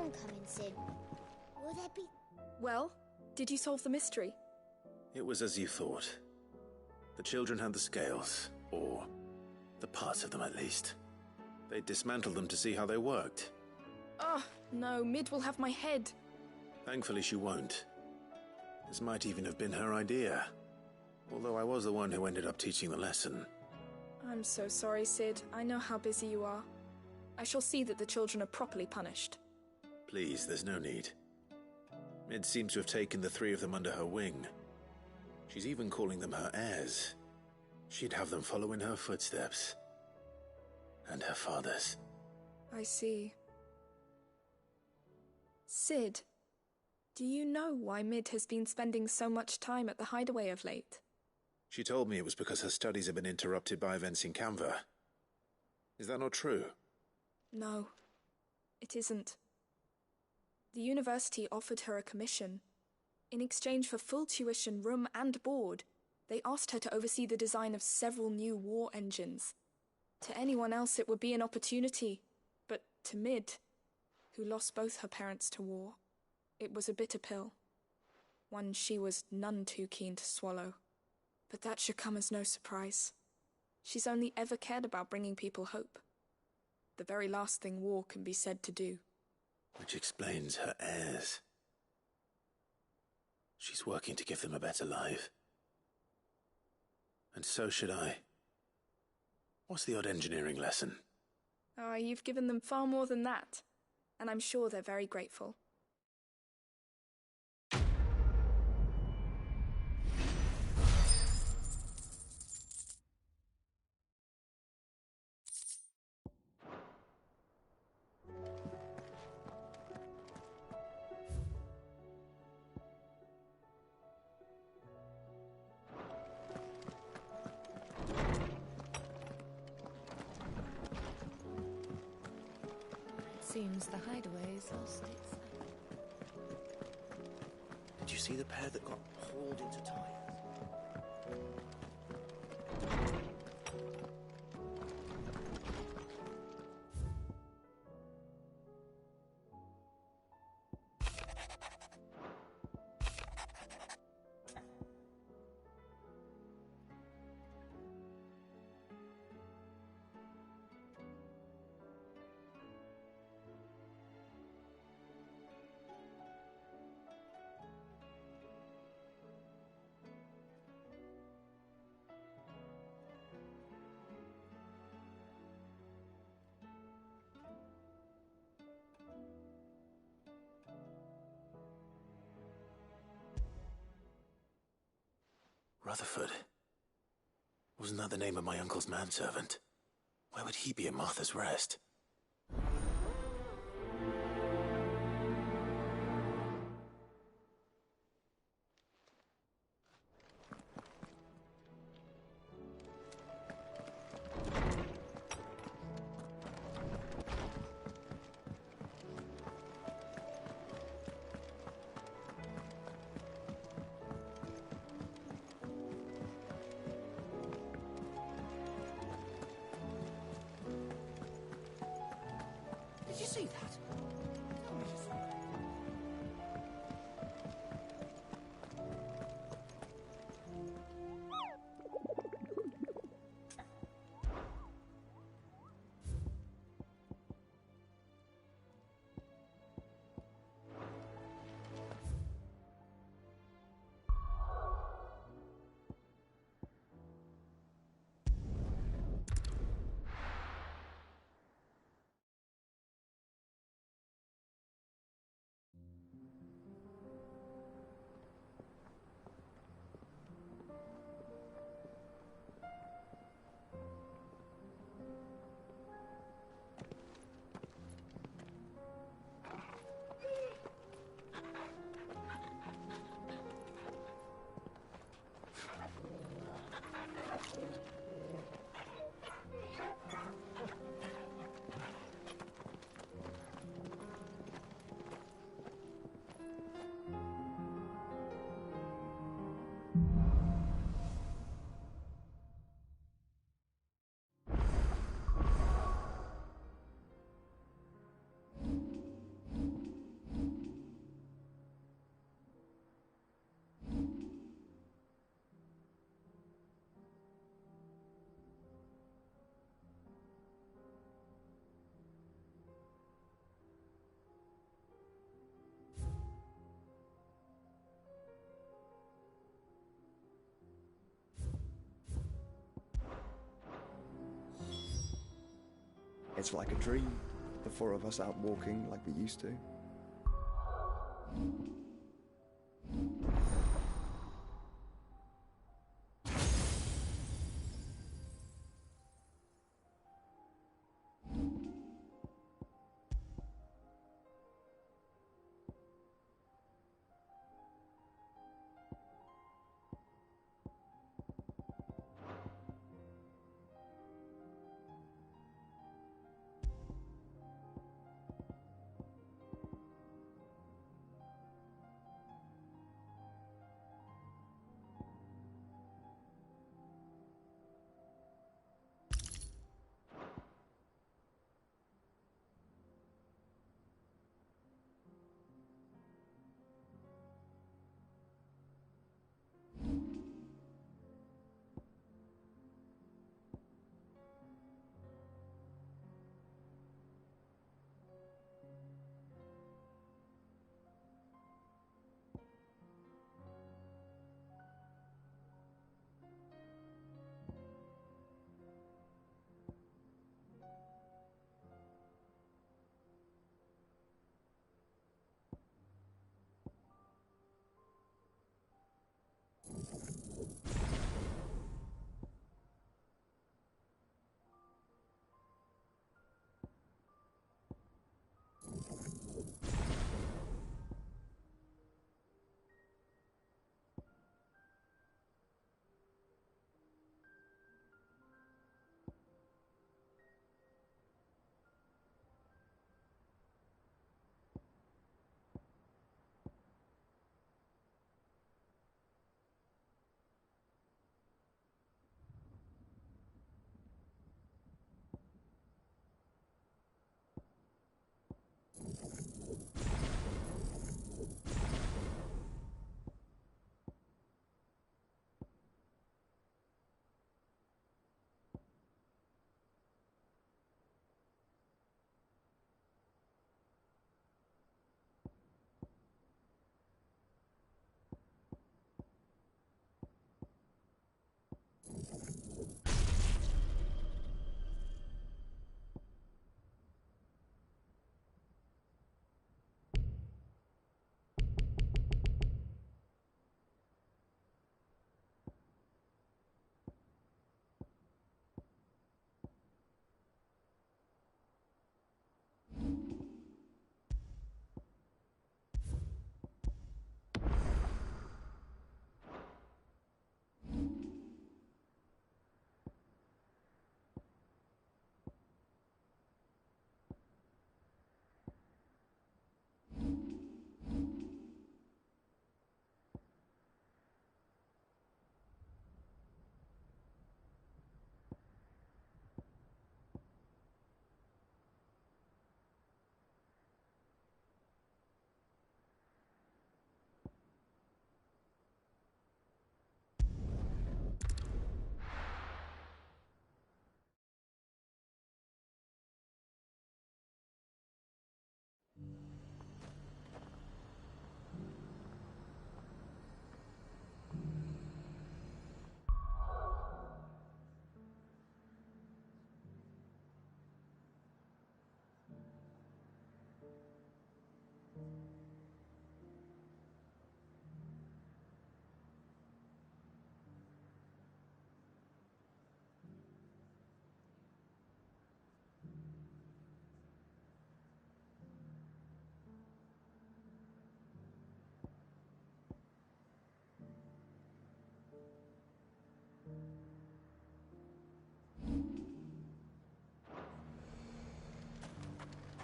dawn coming, Sid? Will there be... Well, did you solve the mystery? It was as you thought. The children had the scales, or the parts of them at least. They dismantled them to see how they worked. Oh, no, Mid will have my head. Thankfully she won't. This might even have been her idea. Although I was the one who ended up teaching the lesson. I'm so sorry, Sid. I know how busy you are. I shall see that the children are properly punished. Please, there's no need. Mid seems to have taken the three of them under her wing. She's even calling them her heirs. She'd have them follow in her footsteps. And her father's. I see. Sid, do you know why Mid has been spending so much time at the hideaway of late? She told me it was because her studies have been interrupted by events in Canva. Is that not true? No, it isn't. The university offered her a commission. In exchange for full tuition, room and board, they asked her to oversee the design of several new war engines. To anyone else it would be an opportunity, but to Mid, who lost both her parents to war, it was a bitter pill. One she was none too keen to swallow. But that should come as no surprise. She's only ever cared about bringing people hope. The very last thing war can be said to do. Which explains her heirs. She's working to give them a better life. And so should I. What's the odd engineering lesson? Oh, you've given them far more than that. And I'm sure they're very grateful. Seems the hideaway's lost its... Did you see the pair that got hauled into tires? Rutherford. Wasn't that the name of my uncle's manservant? Why would he be at Martha's Rest? It's like a dream, the four of us out walking like we used to.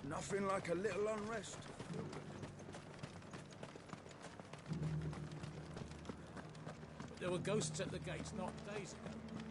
Nothing like a little unrest. But there were ghosts at the gates not days ago.